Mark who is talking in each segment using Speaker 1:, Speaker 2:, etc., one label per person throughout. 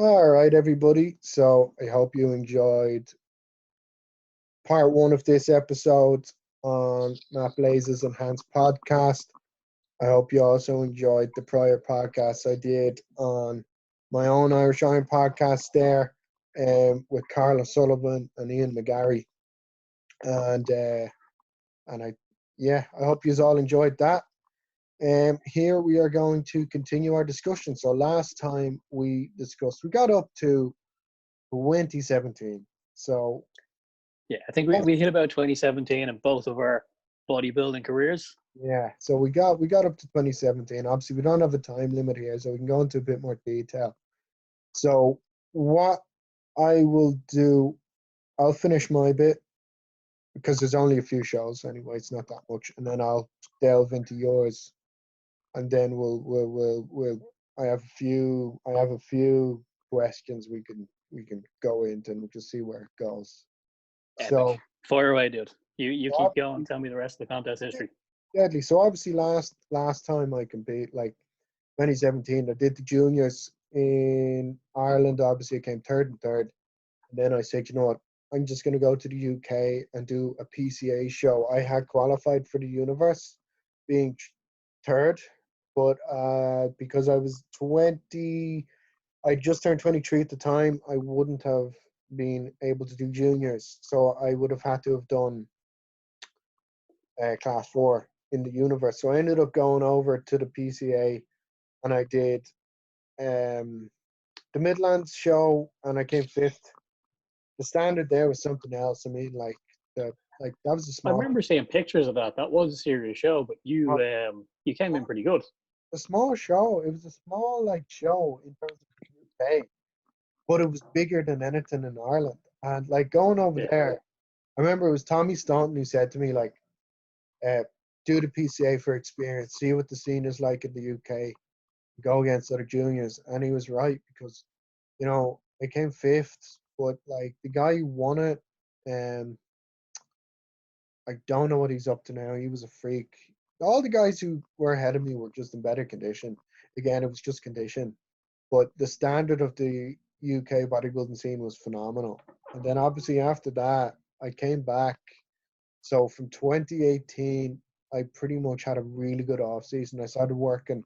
Speaker 1: All right, everybody. So I hope you enjoyed part one of this episode on Matt Blaze's Enhanced Podcast. I hope you also enjoyed the prior podcasts I did on my own Irish Iron podcast there with Carla Sullivan and Ian McGarry. And I hope you all enjoyed that. Here we are going to continue our discussion. So last time we discussed, we got up to 2017. So
Speaker 2: Yeah, I think we hit about 2017 in both of our bodybuilding careers.
Speaker 1: yeah, so we got up to 2017. Obviously, we don't have a time limit here, so we can go into a bit more detail. So what I will do, I'll finish my bit because there's only a few shows anyway. It's not that much, and then I'll delve into yours, and then we'll. I have a few questions we can go into, and we'll just see where it goes.
Speaker 2: Epic.
Speaker 1: So
Speaker 2: fire away, dude. You keep going. Tell me the rest of the contest history.
Speaker 1: deadly. So obviously last time I compete, like 2017, I did the juniors in Ireland. Obviously, I came third and third. And then I said, you know what, I'm just going to go to the UK and do a PCA show. I had qualified for the universe, being third, but because I was 20, I just turned 23 at the time. I wouldn't have been able to do juniors, so I would have had to have done class 4 in the universe. So I ended up going over to the PCA, and I did the Midlands show, and I came fifth. The standard there was something else. I mean, that was a
Speaker 2: I
Speaker 1: small.
Speaker 2: remember seeing pictures of that. That was a serious show, but you came in pretty good.
Speaker 1: A small show. It was a small show in terms of the UK, but it was bigger than anything in Ireland. And going over there, I remember it was Tommy Staunton who said to me do the PCA for experience, see what the scene is like in the UK, go against other juniors. And he was right, because I came fifth, but the guy who won it, I don't know what he's up to now. He was a freak. All the guys who were ahead of me were just in better condition. Again, it was just condition, but the standard of the UK bodybuilding scene was phenomenal. And then obviously after that, I came back. So from 2018, I pretty much had a really good off season. I started working.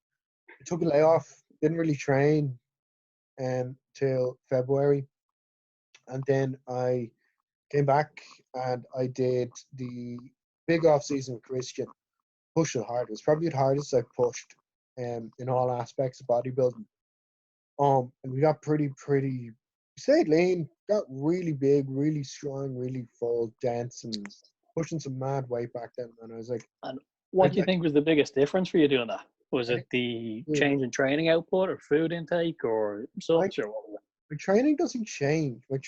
Speaker 1: I took a layoff. Didn't really train till February, and then I came back and I did the big off season with Christian. Pushing hard. It was probably the hardest I've pushed in all aspects of bodybuilding. And we got pretty we stayed lean, got really big, really strong, really full, dense, and pushing some mad weight back then. And I was like,
Speaker 2: and what do you think was the biggest difference for you doing that? Was it the change in training output or food intake or such, or what was it?
Speaker 1: My training doesn't change. Like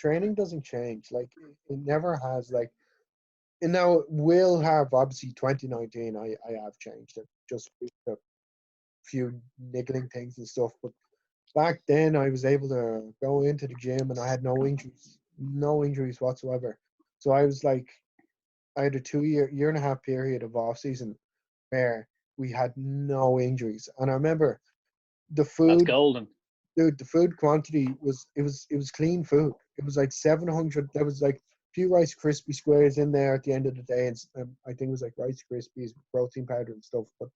Speaker 1: it never has. And now we'll have, obviously 2019. I have changed it, just with a few niggling things and stuff. But back then I was able to go into the gym and I had no injuries whatsoever. So I was I had a 2 year and a half period of off season where we had no injuries. And I remember the food.
Speaker 2: That's golden.
Speaker 1: Dude, the food quantity was clean food. It was 700. There was a few Rice Krispie squares in there at the end of the day, and I think it was Rice Krispies, protein powder and stuff. But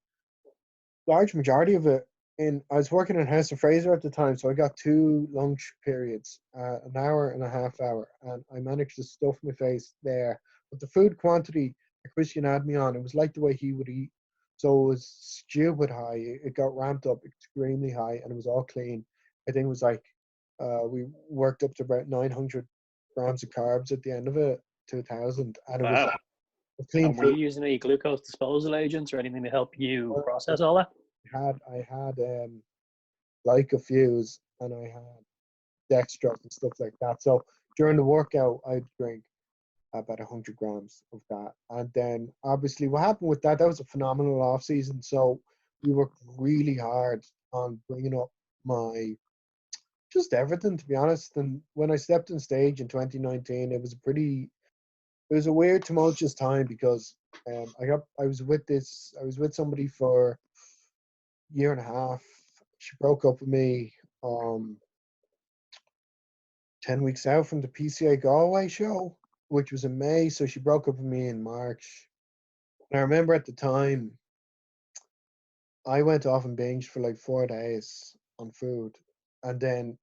Speaker 1: large majority of it, and I was working in House of Fraser at the time, so I got 2 lunch periods, an hour and a half hour, and I managed to stuff my face there. But the food quantity that Christian had me on, it was like the way he would eat. So it was stupid high. It got ramped up extremely high, and it was all clean. I think it was we worked up to about 900 grams of carbs at the end of it, 2,000, and it was clean.
Speaker 2: And were you using any glucose disposal agents or anything to help you process all that?
Speaker 1: I had Glycofuse, and I had dextrose and stuff like that. So during the workout, I'd drink about 100 grams of that. And then obviously what happened with that was a phenomenal off season. So we worked really hard on bringing up my just everything, to be honest. And when I stepped on stage in 2019, it was a weird, tumultuous time, because I was with somebody for a year and a half. She broke up with me 10 weeks out from the PCA Galway show, which was in May. So she broke up with me in March. And I remember at the time, I went off and binged for like 4 days on food. And then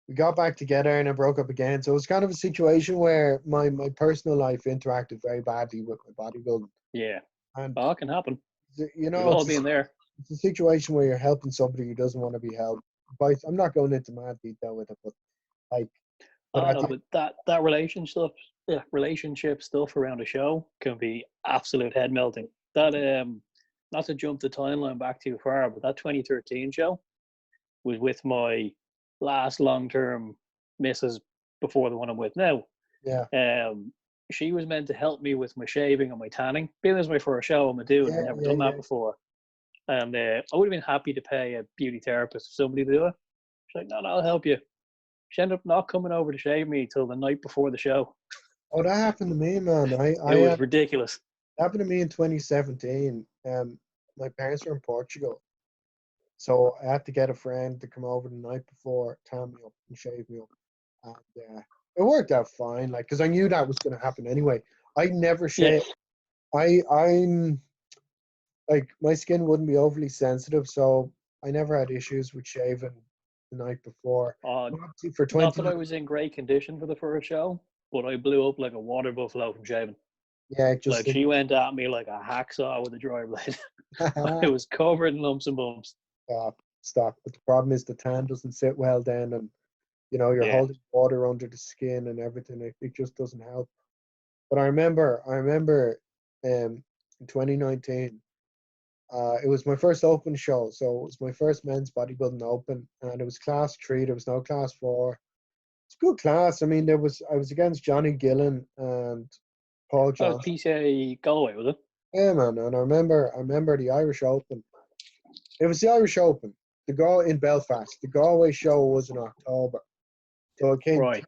Speaker 1: we got back together and I broke up again. So it was kind of a situation where my personal life interacted very badly with my bodybuilding.
Speaker 2: Yeah.
Speaker 1: And,
Speaker 2: Oh, it can happen.
Speaker 1: you
Speaker 2: We've
Speaker 1: know,
Speaker 2: all been there.
Speaker 1: it's a situation where you're helping somebody who doesn't want to be helped. But I'm not going into mad detail with it, but like, but
Speaker 2: Oh
Speaker 1: I
Speaker 2: no,
Speaker 1: thought,
Speaker 2: but that relationship stuff around a show can be absolute head melting. That not to jump the timeline back too far, but that 2013 show was with my last long term missus before the one I'm with now.
Speaker 1: yeah,
Speaker 2: She was meant to help me with my shaving and my tanning. Being this was my first show, I'm a dude,
Speaker 1: yeah,
Speaker 2: I've never
Speaker 1: yeah,
Speaker 2: done that
Speaker 1: yeah.
Speaker 2: before. And I would have been happy to pay a beauty therapist or somebody to do it. She's like, no, I'll help you. She ended up not coming over to shave me till the night before the show.
Speaker 1: Oh, that happened to me, man.
Speaker 2: It was ridiculous.
Speaker 1: Happened to me in 2017. My parents were in Portugal, so I had to get a friend to come over the night before, tan me up and shave me up, and it worked out fine. Like, because I knew that was going to happen anyway. I never
Speaker 2: Yeah.
Speaker 1: shave. I'm like my skin wouldn't be overly sensitive, so I never had issues with shaving the night before.
Speaker 2: Uh,
Speaker 1: But obviously for
Speaker 2: Not
Speaker 1: 20,
Speaker 2: that I was in great condition for the first show, but I blew up like a water buffalo from shaving.
Speaker 1: yeah, it just
Speaker 2: Like
Speaker 1: didn't.
Speaker 2: she went at me like a hacksaw with a dry blade. I was covered in lumps and bumps.
Speaker 1: Stop. But the problem is the tan doesn't sit well then, and you're
Speaker 2: Yeah.
Speaker 1: holding water under the skin and everything. It just doesn't help. But I remember, in 2019, it was my first open show, so it was my first men's bodybuilding open, and it was class three. There was no class four. It's a good class. I mean, I was against Johnny Gillen and Paul
Speaker 2: That was
Speaker 1: Johnson.
Speaker 2: PCA Galway, was it?
Speaker 1: Yeah, man. And I remember the Irish Open. It was the Irish Open. The Gal in Belfast. The Galway show was in October. So
Speaker 2: Right.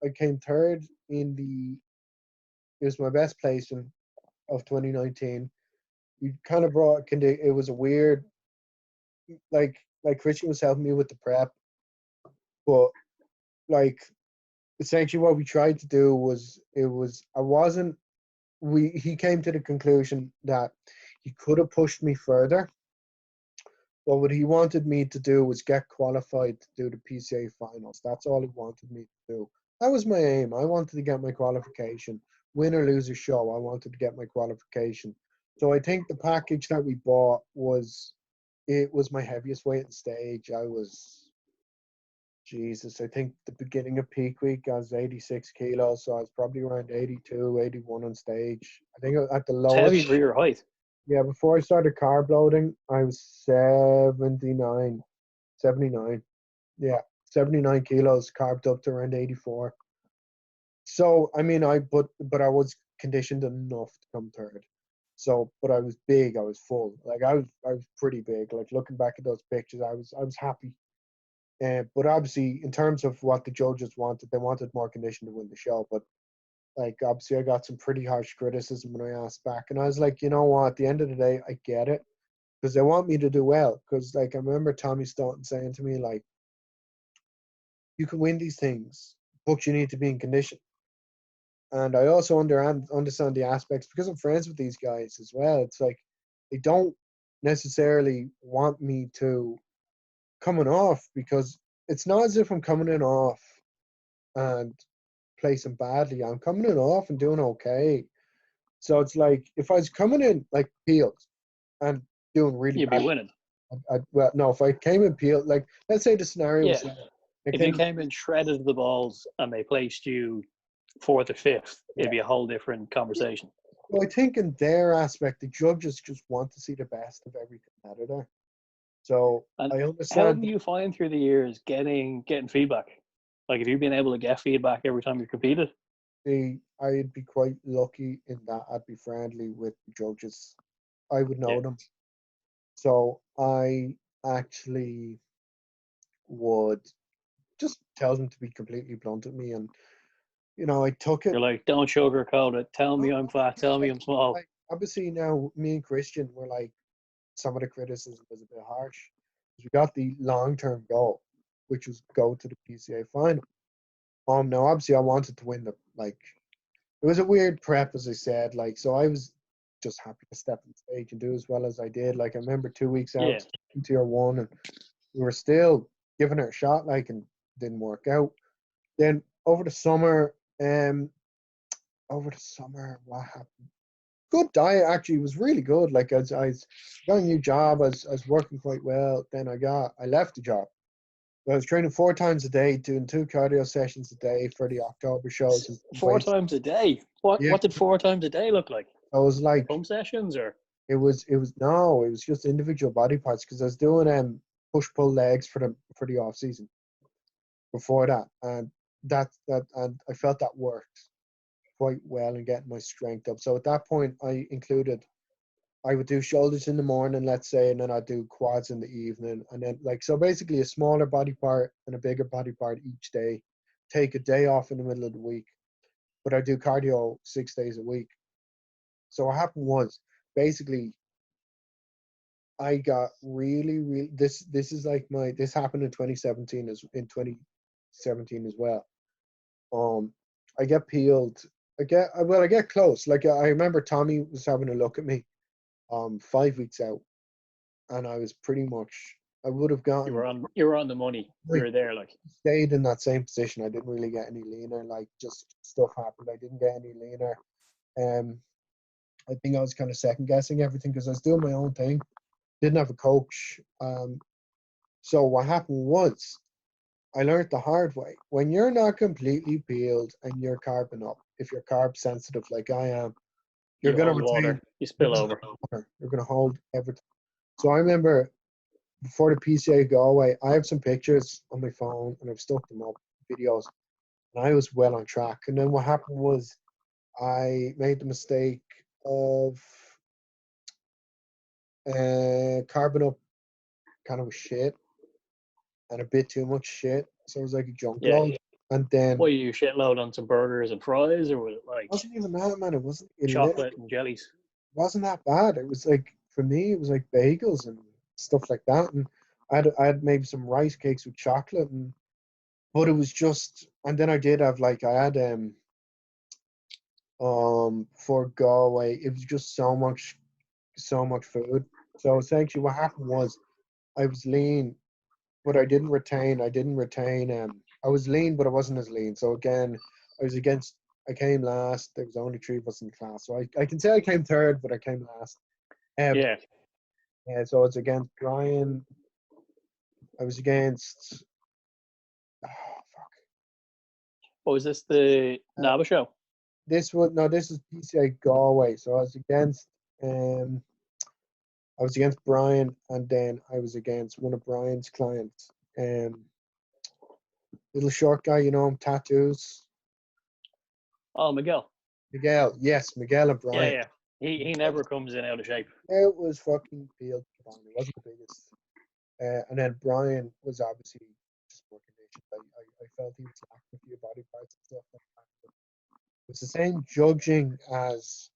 Speaker 1: I came third in the. It was my best placing of 2019. You kind of brought. It was a weird. Like Christian was helping me with the prep, but like essentially what we tried to do was it was I wasn't. He came to the conclusion that he could have pushed me further. But what he wanted me to do was get qualified to do the PCA finals. That's all he wanted me to do. That was my aim. I wanted to get my qualification. Win or lose a show, I wanted to get my qualification. So I think the package that we bought was my heaviest weight on stage. I was Jesus, I think the beginning of peak week I was 86 kilos, so I was probably around 82, 81 on stage. I think at the
Speaker 2: It's heavy for
Speaker 1: lowest,
Speaker 2: your height.
Speaker 1: yeah, before I started carb loading, I was 79, 79. Yeah, 79 kilos, carved up to around 84. So, I mean, but I was conditioned enough to come third. So, but I was big, I was full. Like I was pretty big. Like looking back at those pictures, I was happy. But obviously, in terms of what the judges wanted, they wanted more condition to win the show. But like, obviously, I got some pretty harsh criticism when I asked back, and I was like, you know what? At the end of the day, I get it because they want me to do well. Because like I remember Tommy Staunton saying to me like, you can win these things, but you need to be in condition. And I also understand the aspects because I'm friends with these guys as well. It's like they don't necessarily want me to coming off because it's not as if I'm coming in off and placing badly. I'm coming in off and doing okay. So it's like if I was coming in like peeled and doing really
Speaker 2: You'd be
Speaker 1: bad,
Speaker 2: winning.
Speaker 1: well, no, if I came in peeled, like let's say the scenario
Speaker 2: Yeah.
Speaker 1: was like I
Speaker 2: If you
Speaker 1: came,
Speaker 2: came in shredded to the balls and they placed you fourth or fifth,
Speaker 1: yeah.
Speaker 2: it'd be a whole different conversation.
Speaker 1: So I think in their aspect, the judges just want to see the best of every competitor. So
Speaker 2: And
Speaker 1: I
Speaker 2: how
Speaker 1: understand
Speaker 2: do you find through the years getting feedback? Like, have you been able to get feedback every time you competed?
Speaker 1: I'd be quite lucky in that I'd be friendly with the judges. I would
Speaker 2: Yeah.
Speaker 1: know them. So I actually would just tell them to be completely blunt with me. And, I took it.
Speaker 2: You're like, don't sugarcoat it. Tell me I'm fat. Tell me
Speaker 1: Like,
Speaker 2: I'm small.
Speaker 1: like, obviously now me and Christian were like, some of the criticism was a bit harsh. We got the long term goal, which was go to the PCA final. No, obviously I wanted to win the like. It was a weird prep, as I said. Like, so I was just happy to step on the stage and do as well as I did. Like, I remember 2 weeks
Speaker 2: Yeah.
Speaker 1: out in tier one, and we were still giving it a shot, like, and didn't work out. Then um, over the summer, what happened? Good diet actually was really good. Like, as I got a new job, I was working quite well. Then I left the job. I was training 4 times a day, doing 2 cardio sessions a day for the October shows and
Speaker 2: Four
Speaker 1: weights.
Speaker 2: times a day. What
Speaker 1: Yeah,
Speaker 2: what did 4 times a day look like?
Speaker 1: I was like,
Speaker 2: Pump sessions or
Speaker 1: it was no, it was just individual body parts because I was doing push pull legs for the off season before that, and and I felt that worked quite well in getting my strength up. So at that point, I would do shoulders in the morning, let's say, and then I'd do quads in the evening, and then like so basically a smaller body part and a bigger body part each day. Take a day off in the middle of the week, but I do cardio 6 days a week. So what happened was basically I got really this is like my this happened in 2017 as in 2017 as well. Um, I get peeled. I get close. Like I remember Tommy was having a look at me 5 weeks out, and I was pretty much I would have gotten
Speaker 2: you were on the money. You
Speaker 1: like
Speaker 2: were there like
Speaker 1: stayed in that same position. I didn't really get any leaner. Like just stuff happened. I didn't get any leaner. Um, I think I was kind of second guessing everything because I was doing my own thing. Didn't have a coach. So what happened was I learned the hard way. When you're not completely peeled and you're carbon up, if you're carb sensitive like I am, you're
Speaker 2: you
Speaker 1: gonna
Speaker 2: hold
Speaker 1: retain.
Speaker 2: water, you spill over.
Speaker 1: You're gonna hold everything. So I remember before the PCA go away, I have some pictures on my phone and I've stuck them up, videos, and I was well on track. And then what happened was I made the mistake of carbon up kind of shit and a bit too much shit. So it was like a junk
Speaker 2: Yeah.
Speaker 1: load. And then
Speaker 2: What you shitload on some burgers and fries, or was it
Speaker 1: it
Speaker 2: like
Speaker 1: wasn't even that, man. It wasn't
Speaker 2: chocolate and jellies?
Speaker 1: wasn't that bad. It was like for me, it was like bagels and stuff like that. And I had maybe some rice cakes with chocolate, and but it was just. And then I did have like I had for Galway. It was just so much food. So essentially, what happened was I was lean, but I didn't retain. I was lean, but I wasn't as lean. So again, I was against. I came last. There was only 3 of us in the class, so I can say I came third, but I came last. Um,
Speaker 2: Yeah.
Speaker 1: yeah, so I was against Brian. I was against. Oh, fuck.
Speaker 2: What was this? The
Speaker 1: Uh,
Speaker 2: NABA show?
Speaker 1: this is PCA Galway. So um I was against Brian, and then I was against one of Brian's clients. Little short guy, you know him, tattoos.
Speaker 2: Oh, Miguel.
Speaker 1: Miguel, yes, Miguel and
Speaker 2: Yeah,
Speaker 1: Brian.
Speaker 2: yeah. He never comes in out of shape.
Speaker 1: It was fucking field on. It wasn't the biggest. And then Brian was obviously just more conditioned. I felt he was lacking a few body parts and stuff like that. It's the same judging as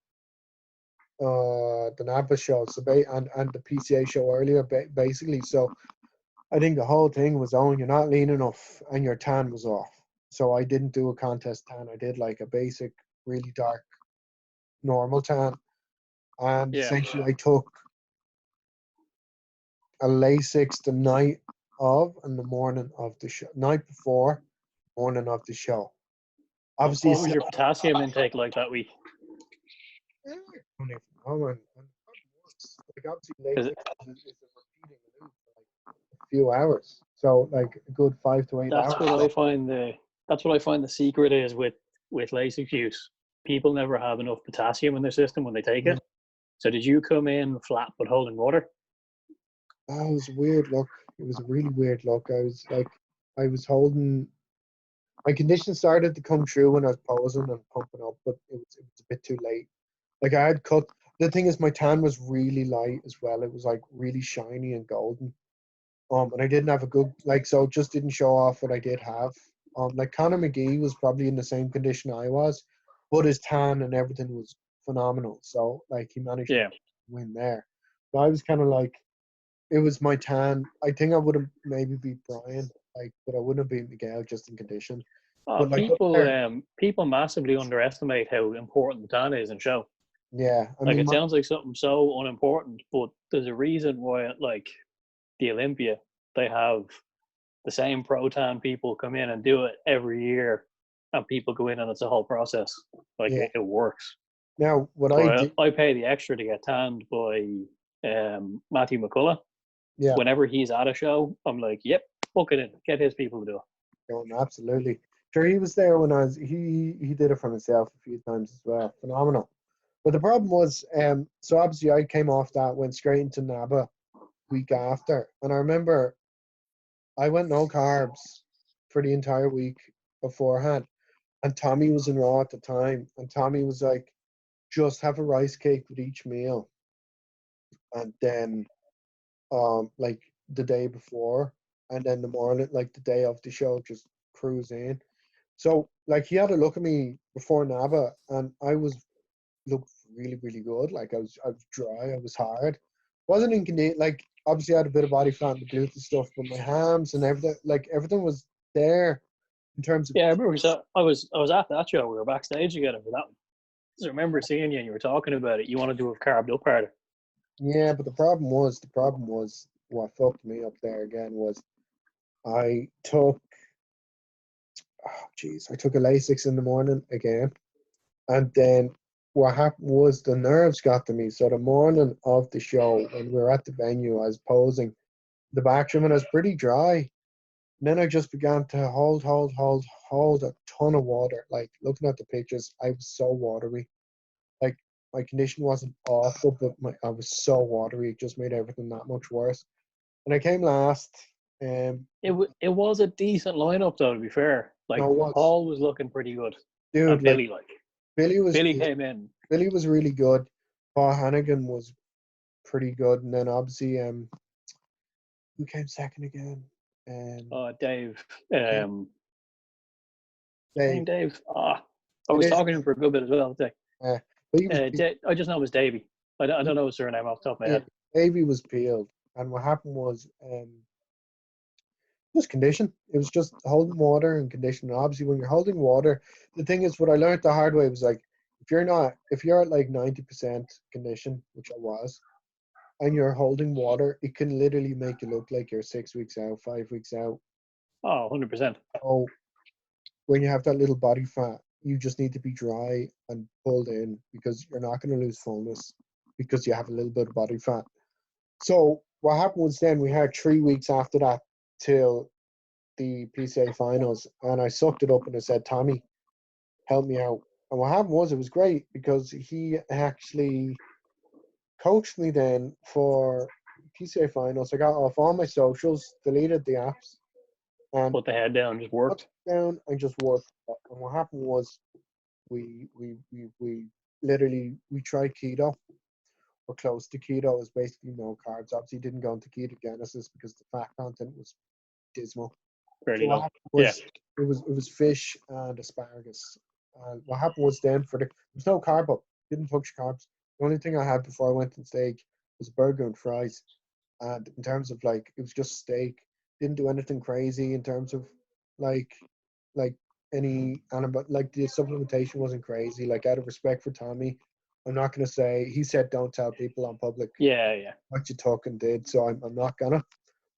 Speaker 1: the NABA show, so and the PCA show earlier, basically. So I think the whole thing was, oh, you're not lean enough, and your tan was off. So I didn't do a contest tan. I did like a basic, really dark, normal tan, and
Speaker 2: Yeah.
Speaker 1: essentially I took a Lasix the night of and the morning of the show, night before, morning of the show. Obviously,
Speaker 2: What was your potassium intake like that week?
Speaker 1: I don't even know, man. Like obviously,
Speaker 2: Because
Speaker 1: Lasix is a repeating loop for like a few hours, so like a good 5 to 8 hours.
Speaker 2: that's what I find the secret is with Lasix use. People never have enough potassium in their system when they take
Speaker 1: Mm.
Speaker 2: it. So did you come in flat but holding water?
Speaker 1: That was a weird look. It was a really weird look. I was holding. My condition started to come true when I was posing and pumping up, but it was a bit too late. Like I had cut. The thing is, my tan was really light as well. It was like really shiny and golden. And I didn't have a good so it just didn't show off what I did have. Like Conor McGee was probably in the same condition I was, but his tan and everything was phenomenal. So like he managed to
Speaker 2: Yeah.
Speaker 1: win there. So I was kind of like, it was my tan. I think I would have maybe beat Brian, like, but I wouldn't have beat Miguel just in condition. But like up
Speaker 2: People,
Speaker 1: there,
Speaker 2: people massively underestimate how important the tan is in show.
Speaker 1: yeah. I
Speaker 2: Like
Speaker 1: mean,
Speaker 2: it sounds like something so unimportant, but there's a reason why, like the Olympia, they have the same pro tan people come in and do it every year, and people go in and it's a whole process. Like
Speaker 1: yeah.
Speaker 2: it works.
Speaker 1: Now, what I
Speaker 2: But
Speaker 1: did,
Speaker 2: I pay the extra to get tanned by Matthew McCullough.
Speaker 1: yeah,
Speaker 2: Whenever he's at a show, I'm like, yep, book it in, get his people to do it.
Speaker 1: absolutely. Sure, he was there when I was. He did it for himself a few times as well. Phenomenal. But the problem was, so obviously I came off that, went straight into NABA week after, and I remember I went no carbs for the entire week beforehand, and Tommy was in Raw at the time, and Tommy was like, just have a rice cake with each meal, and then like the day before, and then the morning, like the day of the show, just cruise in. So like he had a look at me before NABA, and I was looked really really good. Like I was dry, I was hard, wasn't in condition. Like obviously I had a bit of body fat and the glutes and stuff, but my hams and everything, like everything was there in terms of
Speaker 2: Yeah, I remember. So I was at that show. We were backstage together for that one. I remember seeing you and you were talking about it. You want to do a carved up part.
Speaker 1: yeah. But the problem was what fucked me up there again was I took I took a Lasix in the morning again. And then what happened was the nerves got to me. So the morning of the show, when we were at the venue, I was posing the back room and I was pretty dry. And then I just began to hold a ton of water. Like looking at the pictures, I was so watery. Like my condition wasn't awful, but I was so watery. It just made everything that much worse. And I came last.
Speaker 2: It was a decent lineup though. To be fair, like
Speaker 1: No, it was,
Speaker 2: Paul was looking pretty good,
Speaker 1: dude.
Speaker 2: and
Speaker 1: Like
Speaker 2: Billy, like
Speaker 1: Billy was
Speaker 2: Billy
Speaker 1: good.
Speaker 2: came in.
Speaker 1: Billy was really good. Paul Hannigan was pretty good, and then obviously who came second again?
Speaker 2: Dave,
Speaker 1: Came
Speaker 2: his name
Speaker 1: Dave.
Speaker 2: Dave. I
Speaker 1: It
Speaker 2: was
Speaker 1: is
Speaker 2: talking to him for a good bit as well today.
Speaker 1: but he was
Speaker 2: I just know it was Davey. I don't know his surname off the top of my
Speaker 1: yeah,
Speaker 2: head.
Speaker 1: Davey was peeled, and what happened was just condition. It was just holding water and condition. And obviously, when you're holding water, the thing is, what I learned the hard way was like, if you're at like 90% condition, which I was, and you're holding water, it can literally make you look like you're 6 weeks out, 5 weeks out.
Speaker 2: Oh, 100%.
Speaker 1: So when you have that little body fat, you just need to be dry and pulled in because you're not going to lose fullness because you have a little bit of body fat. So what happened was then we had 3 weeks after that till the PCA finals, and I sucked it up and I said, Tommy, help me out. And what happened was it was great because he actually coached me then for PCA finals. I got off all my socials, deleted the apps, and
Speaker 2: Put the head down, just
Speaker 1: put
Speaker 2: worked.
Speaker 1: it down and just worked. And what happened was we literally we tried keto or close to keto. Is basically no carbs. Obviously didn't go into ketogenesis because the fat content was dismal. So
Speaker 2: Fairly
Speaker 1: what
Speaker 2: low.
Speaker 1: happened
Speaker 2: Yeah.
Speaker 1: was it was fish and asparagus. And what happened was then there was no carb up. Didn't touch carbs. The only thing I had before I went on stage was a burger and fries. And in terms of like it was just steak. Didn't do anything crazy in terms of like like any like the supplementation wasn't crazy. Like out of respect for Tommy, I'm not gonna say he said don't tell people on public
Speaker 2: Yeah, yeah.
Speaker 1: what you took and did, so I'm not gonna.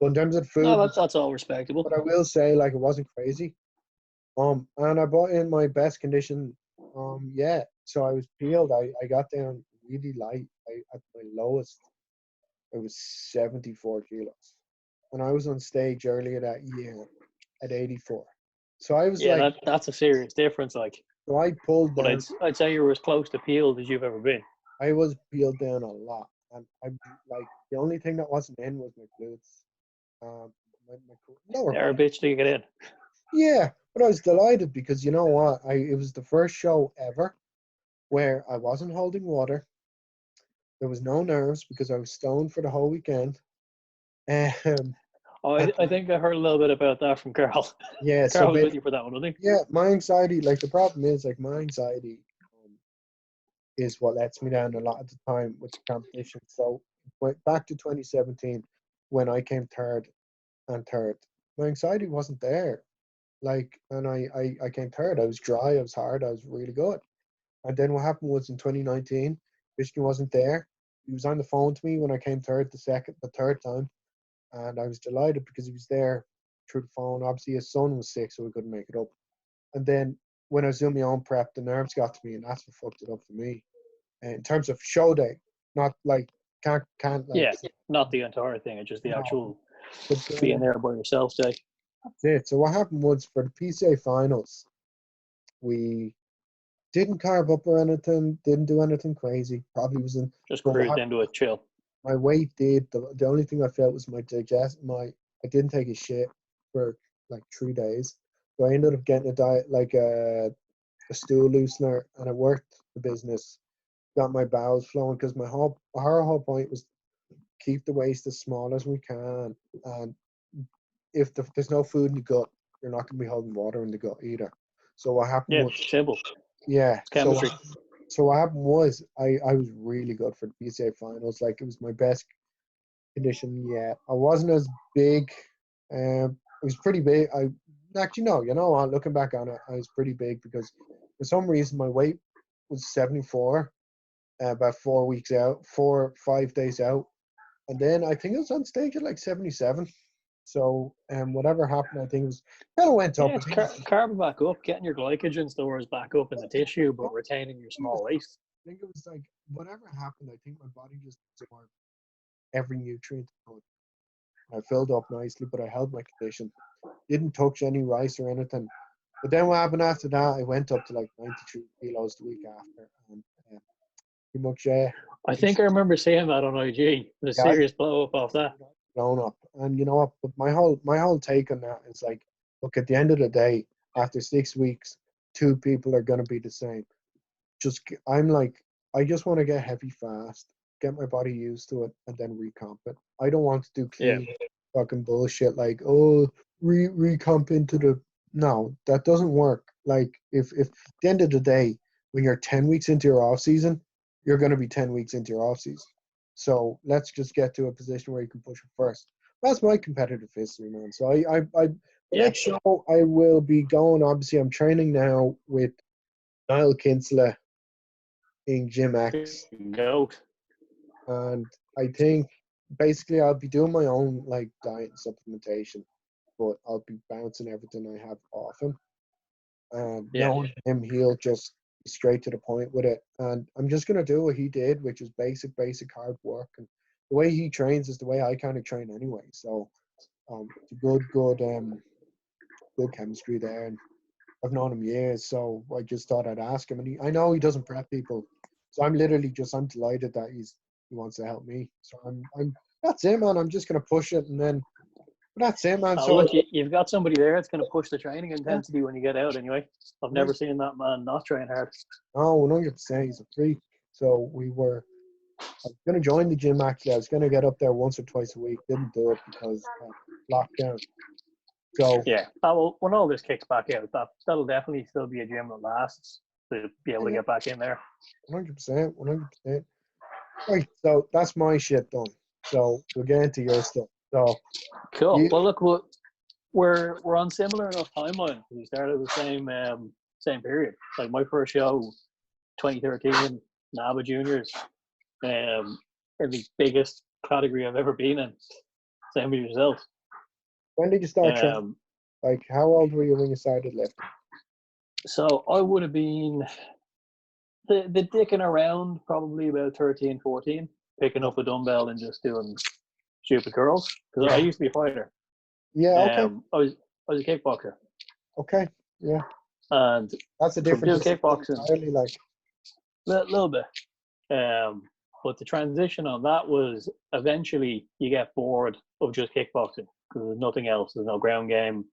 Speaker 1: But in terms of
Speaker 2: No,
Speaker 1: food,
Speaker 2: that's all respectable.
Speaker 1: but I will say like it wasn't crazy. And I bought in my best condition. Yeah. So I was peeled. I got down really light. At my lowest, it was 74 kilos, and I was on stage earlier that year at 84. So I was
Speaker 2: Yeah,
Speaker 1: like,
Speaker 2: that's a serious difference. Like,
Speaker 1: so I pulled
Speaker 2: but
Speaker 1: down.
Speaker 2: I'd say you're as close to peeled as you've ever been.
Speaker 1: I was peeled down a lot, and I'm like the only thing that wasn't in was my glutes. My lower
Speaker 2: They're a
Speaker 1: back.
Speaker 2: bitch to get in.
Speaker 1: Yeah, but I was delighted because you know what? It was the first show ever where I wasn't holding water. There was no nerves because I was stoned for the whole weekend. Um,
Speaker 2: Oh,
Speaker 1: and
Speaker 2: I think I heard a little bit about that from Carl.
Speaker 1: yeah, so
Speaker 2: Carl was with you
Speaker 1: basically,
Speaker 2: for that one, wasn't he?
Speaker 1: yeah, my anxiety, like the problem is, like my anxiety is what lets me down a lot of the time with the competition. So went back to 2017 when I came third and third. My anxiety wasn't there. Like, and I came third. I was dry. I was hard. I was really good. And then what happened was in 2019, Michigan wasn't there. He was on the phone to me when I came third the third time, and I was delighted because he was there through the phone. Obviously, his son was sick, so he couldn't make it up. And then when I was doing my own prep, the nerves got to me, and that's what fucked it up for me. In terms of show day, not like can't like
Speaker 2: Yeah, not the entire thing. It's just the
Speaker 1: no.
Speaker 2: actual
Speaker 1: But
Speaker 2: being there by yourself day.
Speaker 1: that's it. So what happened was for the PCA finals, we didn't carve up or anything, didn't do anything crazy. Probably was in.
Speaker 2: Just
Speaker 1: But
Speaker 2: cruised into it, chill.
Speaker 1: my weight did. The only thing I felt was my digest. I didn't take a shit for like 3 days, so I ended up getting a diet like a stool loosener, and it worked the business. Got my bowels flowing because our whole point was keep the waist as small as we can, and if there's no food in the gut, you're not going to be holding water in the gut either. So what happened
Speaker 2: Yeah,
Speaker 1: was,
Speaker 2: simple.
Speaker 1: yeah.
Speaker 2: It's chemistry.
Speaker 1: So what happened was, I was really good for the PCA finals. Like it was my best condition yet. I wasn't as big. It was pretty big. I actually no, you know what? Looking back on it, I was pretty big because for some reason my weight was 74 about 4 weeks out, 5 days out, and then I think it was on stage at like 77. So whatever happened, I think it was kind of went up.
Speaker 2: Yeah, it's carbon back up, getting your glycogen stores back up in the tissue, but retaining your small waist.
Speaker 1: I think it was like whatever happened. I think my body just absorbed every nutrient. I filled up nicely, but I held my condition. Didn't touch any rice or anything. But then what happened after that? I went up to like 93 kilos the week after, and pretty much
Speaker 2: I think I remember seeing that on IG. The
Speaker 1: yeah,
Speaker 2: serious blow up off that.
Speaker 1: grown up. And you know what? But my whole take on that is like, look, at the end of the day, after 6 weeks, two people are gonna be the same. I'm like, I just want to get heavy fast, get my body used to it, and then recomp it. I don't want to do
Speaker 2: Yeah,
Speaker 1: clean fucking bullshit like, oh, recomp into the. No, that doesn't work. Like if at the end of the day, when you're 10 weeks into your off season, you're gonna be 10 weeks into your off season. So let's just get to a position where you can push it first. That's my competitive history, man. So the
Speaker 2: yeah.
Speaker 1: next show I will be going. Obviously, I'm training now with Niall Kinsella in Gym X,
Speaker 2: Goat.
Speaker 1: and I think basically I'll be doing my own like diet and supplementation, but I'll be bouncing everything I have off him. And
Speaker 2: Yeah,
Speaker 1: knowing him, he'll just be straight to the point with it. And I'm just gonna do what he did, which is basic hard work. And the way he trains is the way I kind of train anyway. So it's a good chemistry there. And I've known him years, so I just thought I'd ask him. And I know he doesn't prep people, so I'm delighted that he wants to help me. So I'm that's it, man. I'm just gonna push it, and then that's it, man.
Speaker 2: oh,
Speaker 1: So
Speaker 2: look, you've got somebody there that's going to push the training
Speaker 1: yeah,
Speaker 2: intensity when you get out anyway. I've
Speaker 1: yeah.
Speaker 2: never seen that man not train hard.
Speaker 1: No, 100%. He's a freak. So I was gonna join the gym actually. I was gonna get up there once or twice a week. Didn't do it because lockdown. So
Speaker 2: Yeah. Oh, well, when all this kicks back out, that'll definitely still be a gym that lasts to be able to
Speaker 1: yeah,
Speaker 2: get back in there.
Speaker 1: 100%, 100%. Right. So that's my shit done. So we'll get into your stuff. So
Speaker 2: Cool.
Speaker 1: you,
Speaker 2: Well, look, we're on similar enough timeline. We started the same period. Like my first show, 2013, NABA juniors, in the biggest category I've ever been in. Same with yourself.
Speaker 1: when did you start training?
Speaker 2: Um,
Speaker 1: Like, how old were you when you started lifting?
Speaker 2: so I would have been the dicking around probably about 13, 14, picking up a dumbbell and just doing stupid curls because I
Speaker 1: Yeah.
Speaker 2: used to be a fighter.
Speaker 1: Yeah. Okay.
Speaker 2: I was a kickboxer,
Speaker 1: Okay. Yeah.
Speaker 2: and
Speaker 1: That's a
Speaker 2: from
Speaker 1: different
Speaker 2: doing
Speaker 1: discipline
Speaker 2: kickboxing
Speaker 1: entirely. Like,
Speaker 2: a little bit. But the transition on that was eventually you get bored of just kickboxing because there's nothing else. There's no ground game.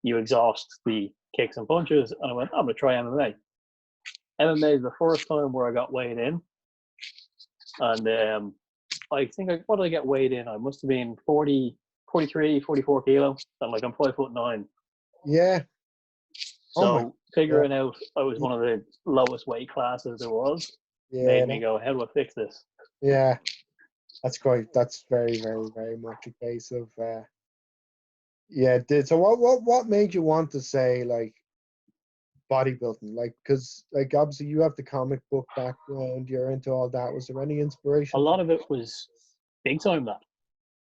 Speaker 2: You exhaust the kicks and punches, and I went, I'm gonna try MMA. MMA is the first time where I got weighed in, and I think what did I get weighed in? I must have been 40, 43, 44 kilo, and like I'm 5'9".
Speaker 1: yeah. Oh my.
Speaker 2: So
Speaker 1: Yeah.
Speaker 2: figuring out I was one of the lowest weight classes there was
Speaker 1: Yeah.
Speaker 2: made me go, how do I fix this?
Speaker 1: Yeah. That's very, very, very much a case of Yeah, it did. So what made you want to say like bodybuilding? Like, because like obviously you have the comic book background, you're into all that. Was there any
Speaker 2: A
Speaker 1: inspiration?
Speaker 2: lot of it was big time that.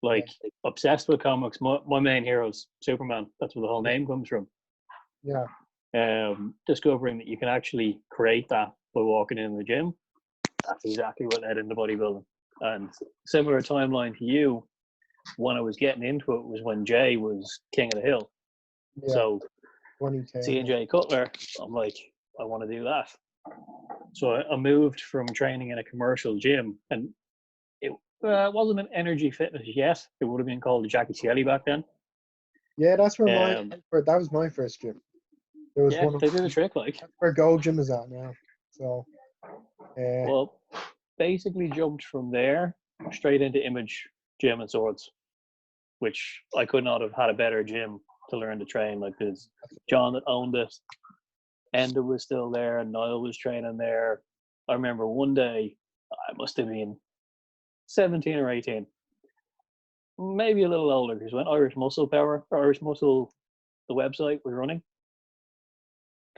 Speaker 1: Yeah,
Speaker 2: Like obsessed with comics. My main hero's Superman. That's where the whole name comes from.
Speaker 1: yeah,
Speaker 2: Discovering that you can actually create that by walking in the gym. That's exactly what led into bodybuilding. And similar timeline to you, when I was getting into it was when Jay was king of the hill.
Speaker 1: yeah.
Speaker 2: So
Speaker 1: 2010.
Speaker 2: seeing Jay Cutler, I'm like, I want to do that. So I moved from training in a commercial gym, and it wasn't an energy fitness yet. It would have been called Jackie Cieli back then.
Speaker 1: Yeah, that's where
Speaker 2: Um,
Speaker 1: that was my first gym. There was
Speaker 2: yeah,
Speaker 1: one of
Speaker 2: they did a trick like.
Speaker 1: that's where Gold Gym is at now. So,
Speaker 2: Well, basically jumped from there straight into Image Gym and Swords, which I could not have had a better gym to learn to train. Like there's John that owned it, Enda was still there, and Niall was training there. I remember one day, I must have been 17 or 18, maybe a little older, because when Irish Muscle Power, or Irish Muscle, the website was running,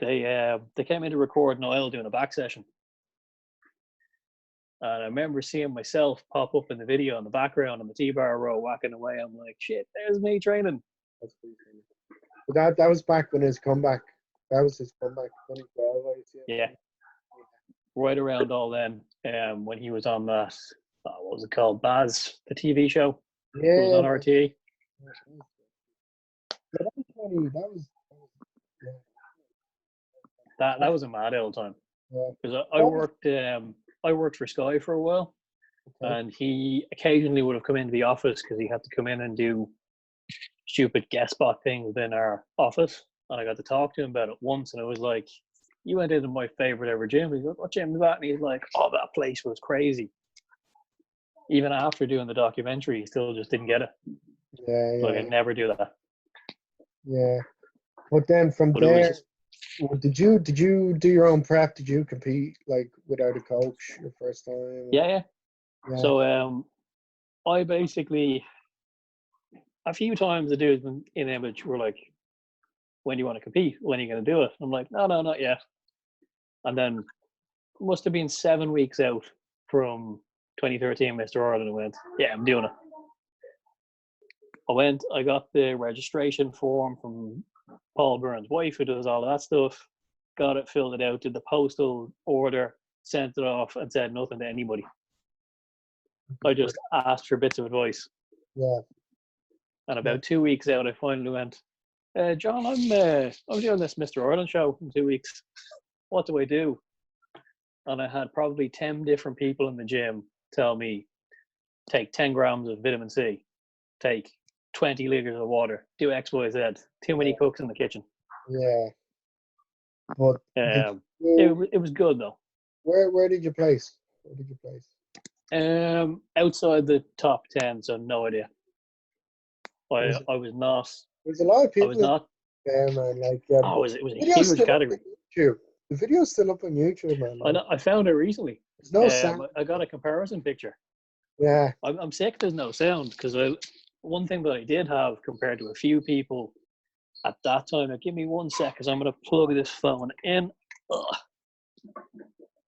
Speaker 2: they came in to record Niall doing a back session. And I remember seeing myself pop up in the video in the background on the T-bar row whacking away. I'm like, shit, there's me training.
Speaker 1: that's pretty funny. But that was back when his comeback. That was his comeback, 2012. I see.
Speaker 2: Yeah, right around all then, when he was on that, what was it called, Baz, the TV show. It was
Speaker 1: Yeah,
Speaker 2: on RT.
Speaker 1: that was 20. Yeah,
Speaker 2: That was a mad old time
Speaker 1: yeah.
Speaker 2: because
Speaker 1: That was
Speaker 2: I worked for Sky for a while,
Speaker 1: okay.
Speaker 2: and he occasionally would have come into the office because he had to come in and do stupid guest spot things within our office, and I got to talk to him about it once, and it was like, "You went into my favorite ever gym." He's like, "What gym is that?" And he's like, "Oh, that place was crazy." Even after doing the documentary, he still just didn't get it.
Speaker 1: Yeah,
Speaker 2: Like
Speaker 1: yeah,
Speaker 2: I'd never do that.
Speaker 1: yeah. But then from
Speaker 2: But it was
Speaker 1: there,
Speaker 2: just,
Speaker 1: did you do your own prep? Did you compete like without a coach your first time?
Speaker 2: yeah, yeah.
Speaker 1: Yeah,
Speaker 2: So I basically a few times the dudes in Image were like, "When do you want to compete? When are you going to do it?" I'm like, "No, no, not yet." And then must have been 7 weeks out from 2013 Mr. Ireland and went, "Yeah, I'm doing it." I got the registration form from Paul Byrne's wife, who does all of that stuff, got it, filled it out, did the postal order, sent it off, and said nothing to anybody. I just asked for bits of advice.
Speaker 1: yeah,
Speaker 2: And
Speaker 1: yeah.
Speaker 2: about 2 weeks out, I finally went, John, I'm doing this Mr. Ireland show in 2 weeks. What do I do? And I had probably 10 different people in the gym tell me, take 10 grams of vitamin C, take 20 liters of water, do X, Y, Z. Too many cooks in the kitchen.
Speaker 1: Yeah. But did
Speaker 2: Um,
Speaker 1: you,
Speaker 2: it was good though.
Speaker 1: where did you place? Where did you place?
Speaker 2: Outside the top 10, so no idea.
Speaker 1: Was it,
Speaker 2: I was not.
Speaker 1: there's a lot of
Speaker 2: I was
Speaker 1: people
Speaker 2: not.
Speaker 1: there, man. Like,
Speaker 2: It was a
Speaker 1: video's
Speaker 2: huge
Speaker 1: still up on
Speaker 2: category.
Speaker 1: YouTube. The video's still up on YouTube, man. Like,
Speaker 2: I found it recently.
Speaker 1: there's no sound.
Speaker 2: I got a comparison picture.
Speaker 1: Yeah,
Speaker 2: I'm sick. There's no sound because one thing that I did have compared to a few people at that time. Now, give me 1 sec, because I'm going to plug this phone in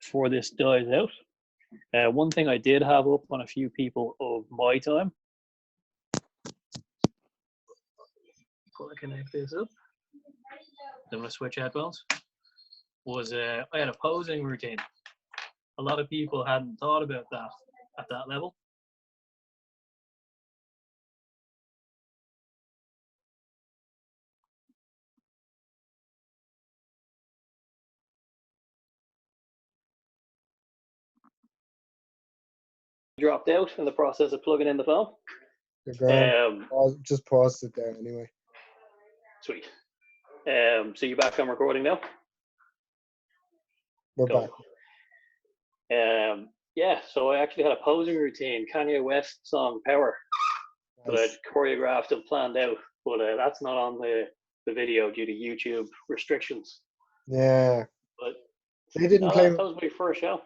Speaker 2: before this dies out. One thing I did have up on a few people of my time. I'll connect this up. I'm going to switch headphones. Was I had a posing routine. A lot of people hadn't thought about that at that level. Dropped out in the process of plugging in the phone.
Speaker 1: the grand. Just paused it there anyway.
Speaker 2: Sweet. So you back on recording now?
Speaker 1: We're
Speaker 2: Cool.
Speaker 1: back.
Speaker 2: Yeah, so I actually had a posing routine, Kanye West song Power, that I'd choreographed and planned out, but that's not on the video due to YouTube restrictions.
Speaker 1: Yeah.
Speaker 2: But
Speaker 1: They didn't play.
Speaker 2: that was my first show.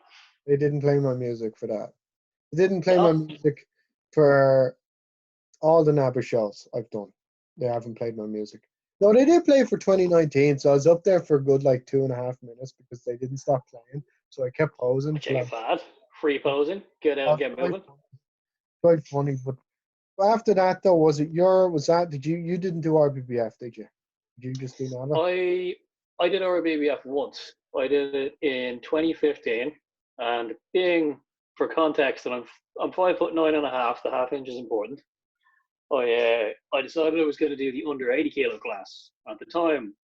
Speaker 1: They didn't play my music for that. They didn't play my music for all the NABBA shows I've done. They haven't played my music. No, they did play for 2019, so I was up there for a good like 2.5 minutes because they didn't stop playing. So I kept posing
Speaker 2: Which
Speaker 1: till
Speaker 2: ain't bad. Free posing. Get out,
Speaker 1: was
Speaker 2: get moving.
Speaker 1: quite funny. But after that, though, did you didn't do RBBF, did you? Did you just do NAVA?
Speaker 2: I did RBBF once. I did it in 2015, and for context, and I'm 5'9.5". The half inch is important. I decided I was going to do the under 80 kilo class. At the time,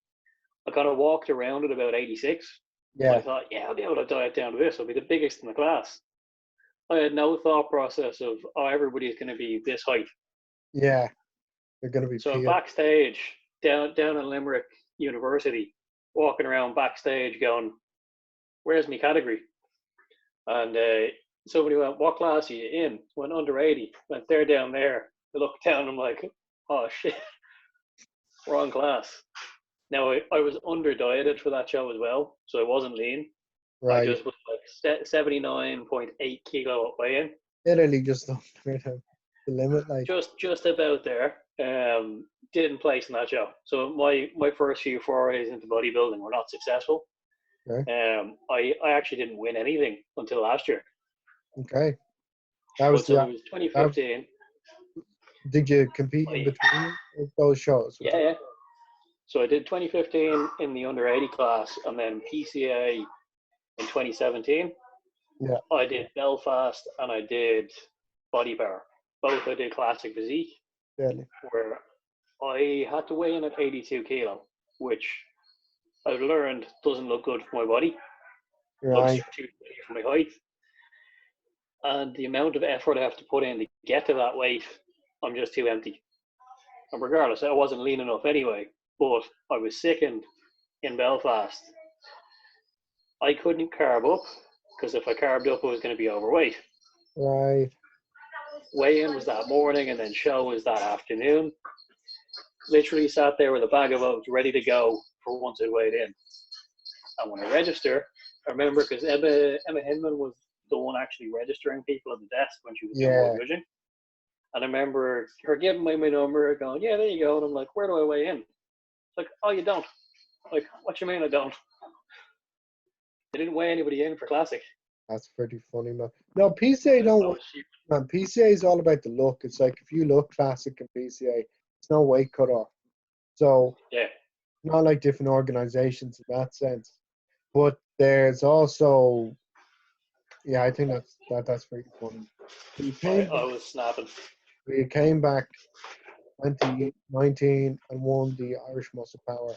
Speaker 2: I kind of walked around at about 86.
Speaker 1: Yeah.
Speaker 2: I thought, yeah, I'll be able to diet down to this. I'll be the biggest in the class. I had no thought process of, everybody's going to be this height.
Speaker 1: Yeah. They're going to be
Speaker 2: So I'm
Speaker 1: peeled.
Speaker 2: backstage down in Limerick University, walking around backstage going, where's my category? And somebody went, what class are you in? Went under 80. Went, they're down there. I looked down, I'm like, oh shit, wrong class. Now I was under dieted for that show as well, so I wasn't lean. I
Speaker 1: Right.
Speaker 2: just was like 79.8 kilo at weigh-in.
Speaker 1: Literally just under the limit, like.
Speaker 2: Just about there. Didn't place in that show. So my first few forays into bodybuilding were not successful.
Speaker 1: Okay.
Speaker 2: I actually didn't win anything until last year.
Speaker 1: Okay. That was
Speaker 2: So it was 2015.
Speaker 1: Did you compete in between those shows?
Speaker 2: Yeah. So I did 2015 in the under 80 class, and then PCA in 2017.
Speaker 1: Yeah.
Speaker 2: I did Belfast and I did Body Power. Both I did classic physique,
Speaker 1: Really?
Speaker 2: where I had to weigh in at 82 kilo, which I've learned doesn't look good for my body.
Speaker 1: Right.
Speaker 2: Looks too big for my height. And the amount of effort I have to put in to get to that weight, I'm just too empty. And regardless, I wasn't lean enough anyway, but I was sickened in Belfast. I couldn't carb up, because if I carbed up, I was going to be overweight.
Speaker 1: Right.
Speaker 2: Weigh-in was that morning, and then show was that afternoon. Literally sat there with a bag of oats ready to go for once I weighed in. And when I register, I remember because Emma Hinman was the one actually registering people at the desk when she was doing world judging. And I remember her giving me my number, going, yeah, there you go. And I'm like, where do I weigh in? It's like, oh, you don't. Like, what you mean I don't? They didn't weigh anybody in for Classic.
Speaker 1: That's pretty funny, man. No, PCA don't. Man, PCA is all about the look. It's like if you look classic in PCA, it's no weight cut off. So
Speaker 2: yeah,
Speaker 1: not like different organizations in that sense. But there's also, yeah, I think that's pretty funny.
Speaker 2: I was snapping.
Speaker 1: You came back 2019 and won the Irish Muscle Power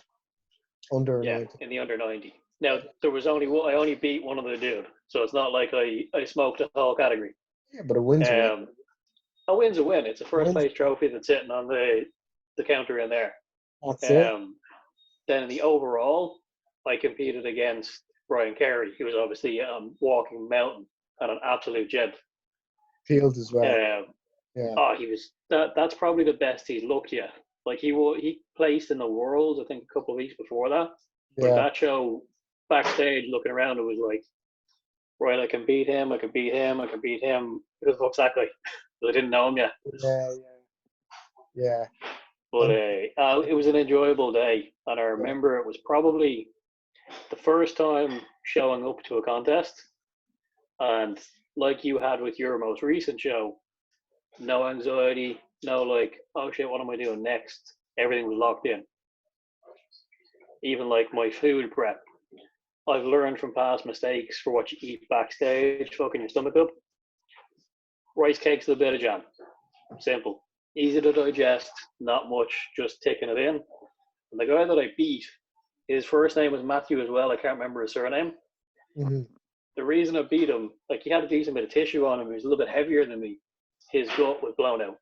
Speaker 1: under 90.
Speaker 2: In the under 90. Now there was I only beat one of the dude, so it's not like I smoked a whole category.
Speaker 1: Yeah, but a win's a win.
Speaker 2: A win's a win. It's a first place trophy that's sitting on the counter in there.
Speaker 1: That's it.
Speaker 2: Then in the overall, I competed against Brian Carey. He was obviously walking mountain and an absolute gent.
Speaker 1: Field as well.
Speaker 2: Yeah. Oh, he was. That's probably the best he's looked yet. Like he placed in the Worlds, I think, a couple of weeks before that. But that show, backstage looking around, it was like, right, I can beat him. Who the fuck's that guy? I didn't know him yet.
Speaker 1: Yeah.
Speaker 2: But it was an enjoyable day, and I remember it was probably the first time showing up to a contest, and like you had with your most recent show, no anxiety, no like, oh shit, what am I doing next? Everything was locked in. Even like my food prep, I've learned from past mistakes for what you eat backstage, fucking your stomach up. Rice cakes with a bit of jam. Simple. Easy to digest, not much, just taking it in. And the guy that I beat, his first name was Matthew as well. I can't remember his surname.
Speaker 1: Mm-hmm.
Speaker 2: The reason I beat him, like he had a decent bit of tissue on him. He was a little bit heavier than me. His gut was blown out.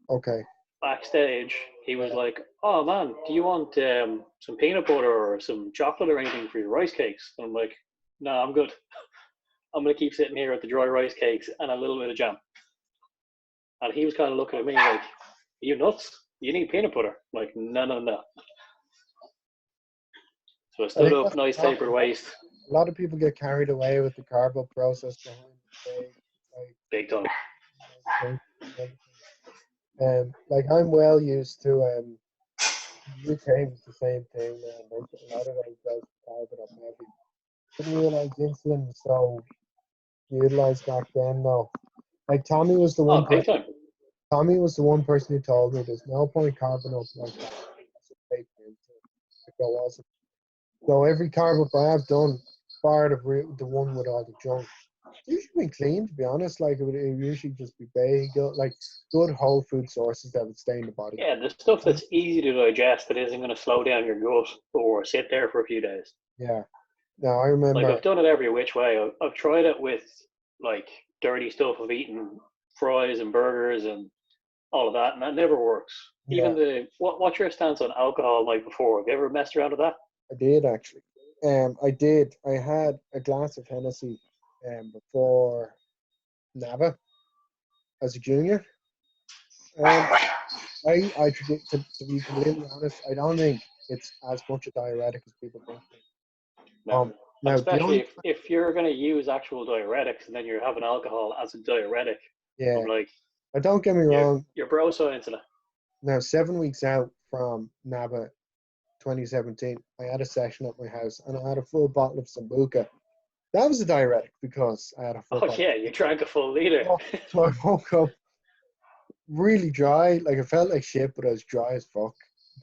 Speaker 1: Okay.
Speaker 2: Backstage, he was like, oh man, do you want some peanut butter or some chocolate or anything for your rice cakes? And I'm like, no, I'm good. I'm going to keep sitting here at the dry rice cakes and a little bit of jam. And he was kind of looking at me like, are you nuts? You need peanut butter. I'm like, no. So I stood up, nice tapered waist.
Speaker 1: A lot of people get carried away with the carb up process behind the day.
Speaker 2: Big time.
Speaker 1: Like I'm well used to UK was the same thing, man. Like a lot of those guys were carbon up heavy. Didn't realize insulin was so utilized back then though. Like
Speaker 2: Oh, big time.
Speaker 1: Tommy was the one person who told me there's no point carving up like that. That's a fake insulin. Like there wasn't. So every carb up I have done, bar the one with all the junk, it's usually been clean to be honest. Like it would usually just be bagel, like good whole food sources that would stay in the body.
Speaker 2: Yeah, the stuff that's easy to digest that isn't going to slow down your gut or sit there for a few days.
Speaker 1: Yeah. No, I
Speaker 2: Like
Speaker 1: remember.
Speaker 2: I've done it every which way. I've tried it with like dirty stuff of eating fries and burgers and all of that, and that never works.
Speaker 1: Yeah,
Speaker 2: Even what's your stance on alcohol like before? Have you ever messed around with that?
Speaker 1: I did actually. I did. I had a glass of Hennessy before NABA as a junior. Um, to be completely honest, I don't think it's as much a diuretic as people think.
Speaker 2: No. And
Speaker 1: Now the
Speaker 2: especially
Speaker 1: only
Speaker 2: if you're going to use actual diuretics and then you're having alcohol as a diuretic,
Speaker 1: yeah,
Speaker 2: I'm like,
Speaker 1: don't get me wrong.
Speaker 2: you're bro science in it.
Speaker 1: Now 7 weeks out from NABA 2017, I had a session at my house and I had a full bottle of Sambuca. That was a diuretic because I had a full
Speaker 2: Oh
Speaker 1: bottle.
Speaker 2: yeah, you drank a full liter.
Speaker 1: So I woke up really dry. Like I felt like shit, but I was dry as fuck.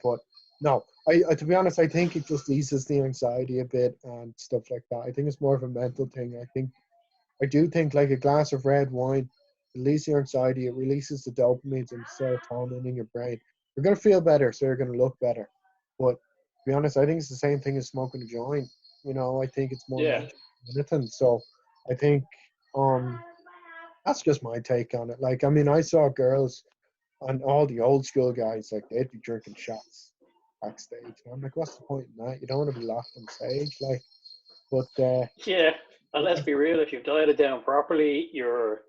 Speaker 1: But no, I to be honest, I think it just eases the anxiety a bit and stuff like that. I think it's more of a mental thing. I do think like a glass of red wine releases your anxiety. It releases the dopamine and serotonin in your brain. You're gonna feel better, so you're gonna look better. But to be honest, I think it's the same thing as smoking a joint. I think it's more
Speaker 2: Yeah.
Speaker 1: natural than anything. So I think that's just my take on it. Like I mean, I saw girls and all the old school guys, like they'd be drinking shots backstage. And I'm like, what's the point in that? You don't want to be locked on stage, like. But
Speaker 2: Yeah, and let's
Speaker 1: yeah,
Speaker 2: be real, if you've dieted down properly, you're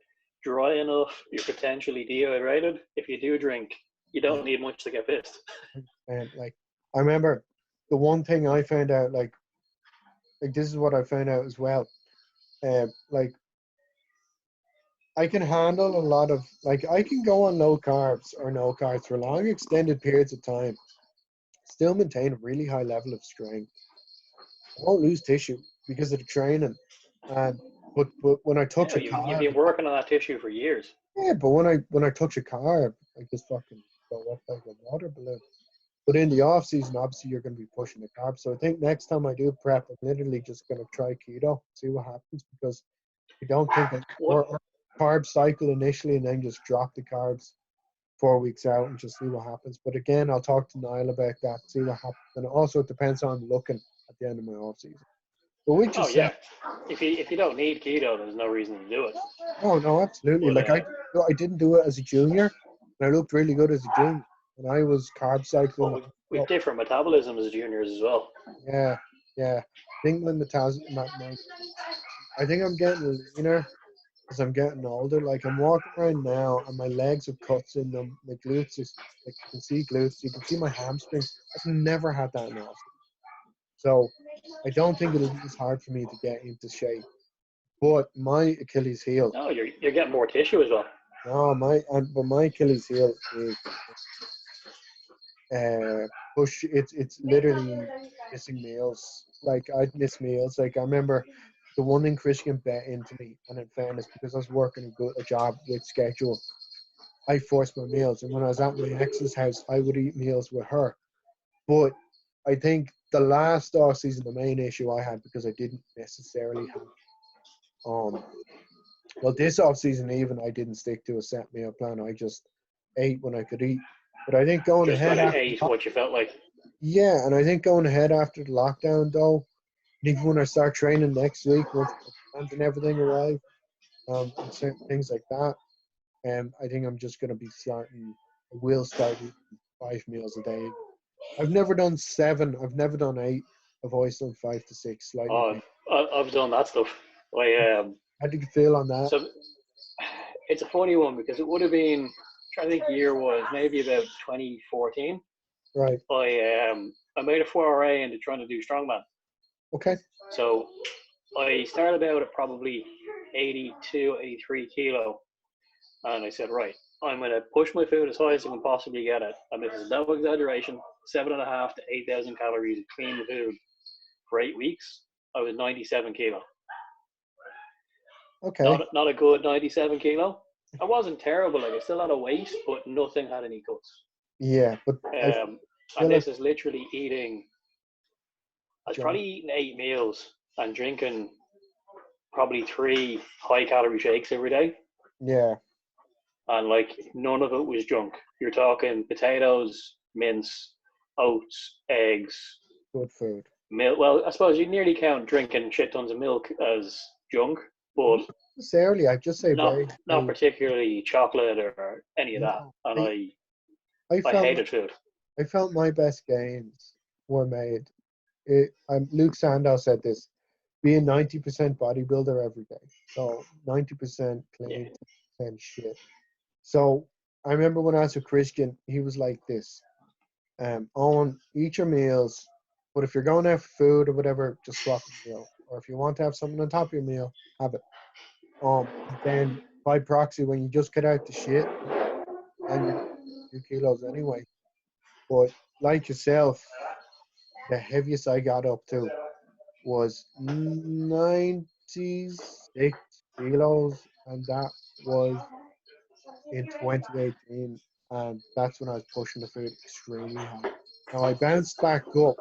Speaker 2: dry enough, you're potentially dehydrated. If you do drink, you don't need much to get pissed.
Speaker 1: and like I remember the one thing I found out, like this is what I found out as well. Like I can handle a lot of like I can go on low carbs or no carbs for long extended periods of time, still maintain a really high level of strength. I won't lose tissue because of the training. And but when I touch
Speaker 2: Yeah,
Speaker 1: a
Speaker 2: you've
Speaker 1: carb,
Speaker 2: been working on that tissue for years.
Speaker 1: yeah, but when I touch a carb, I just fucking go up like a water balloon. But in the off season, obviously you're going to be pushing the carbs. So I think next time I do prep, I'm literally just going to try keto, see what happens because I don't think
Speaker 2: What?
Speaker 1: or carb cycle initially and then just drop the carbs 4 weeks out and just see what happens. But again, I'll talk to Niall about that, see what happens. And also it depends on looking at the end of my off season. But which
Speaker 2: Oh
Speaker 1: is said,
Speaker 2: yeah, if you don't need keto, there's no reason to do it.
Speaker 1: oh no, absolutely.
Speaker 2: But
Speaker 1: Like I didn't do it as a junior, and I looked really good as a junior. And I was carb cycling.
Speaker 2: well, we've different metabolisms as juniors as well.
Speaker 1: Yeah, yeah. I think I think I'm getting leaner as I'm getting older. Like I'm walking around now, and my legs have cuts in them. My glutes is like you can see glutes. You can see my hamstrings. I've never had that in off. So I don't think it'll be as hard for me to get into shape. But my Achilles heel,
Speaker 2: No, you're getting more tissue as well.
Speaker 1: no, but my Achilles heel is push. It's literally missing meals. Like I'd miss meals. Like I remember the one thing Christian bet into me, and in fairness, because I was working a job with schedule, I forced my meals. And when I was at my ex's house, I would eat meals with her. But I think the last off season, the main issue I had because I didn't necessarily have um well this off season even I didn't stick to a set meal plan. I just ate when I could eat. But I think going
Speaker 2: Just
Speaker 1: ahead
Speaker 2: kind of
Speaker 1: after
Speaker 2: ate what you felt like.
Speaker 1: yeah, and I think going ahead after the lockdown though, even when I start training next week, once the plans and everything arrive, and certain things like that, I think I'm just gonna be starting. I will start eating 5 meals a day. I've never done 7. I've never done 8. I've always done 5 to 6. Slightly
Speaker 2: Oh,
Speaker 1: more.
Speaker 2: I've done that stuff.
Speaker 1: How did you feel on that?
Speaker 2: So it's a funny one because it would have been. I think the year was maybe about 2014.
Speaker 1: Right.
Speaker 2: I made a foray into trying to do strongman.
Speaker 1: Okay.
Speaker 2: So I started out at probably 82, 83 kilo, and I said, right, I'm going to push my food as high as I can possibly get it. And this is no exaggeration, 7.5 to 8,000 calories of clean food for 8 weeks. I was 97 kilo.
Speaker 1: Okay.
Speaker 2: Not a good 97 kilo. I wasn't terrible. Like, I still had a weight, but nothing had any cuts.
Speaker 1: Yeah, but I
Speaker 2: And
Speaker 1: feel
Speaker 2: this
Speaker 1: like
Speaker 2: is literally eating. I was
Speaker 1: John,
Speaker 2: probably eating 8 meals and drinking probably 3 high-calorie shakes every day.
Speaker 1: yeah,
Speaker 2: And like none of it was junk. You're talking potatoes, mince, oats, eggs,
Speaker 1: good food.
Speaker 2: milk. Well, I suppose you nearly count drinking shit tons of milk as junk, but
Speaker 1: Not necessarily, I'd just say very
Speaker 2: not
Speaker 1: high.
Speaker 2: particularly chocolate or any of that.
Speaker 1: No,
Speaker 2: And
Speaker 1: I
Speaker 2: I
Speaker 1: felt
Speaker 2: hated food.
Speaker 1: I felt my best gains were made. Luke Sandow said this: be a 90% bodybuilder every day. So 90%
Speaker 2: Yeah,
Speaker 1: clean, 10% shit. So I remember when I was a Christian, he was like this: Owen, eat your meals, but if you're going out for food or whatever, just swap a meal. Or if you want to have something on top of your meal, have it. And then by proxy, when you just cut out the shit, and you're 2 kilos anyway. But like yourself, the heaviest I got up to was 96 kilos, and that was in 2018. And that's when I was pushing the food extremely hard. Now I bounced back up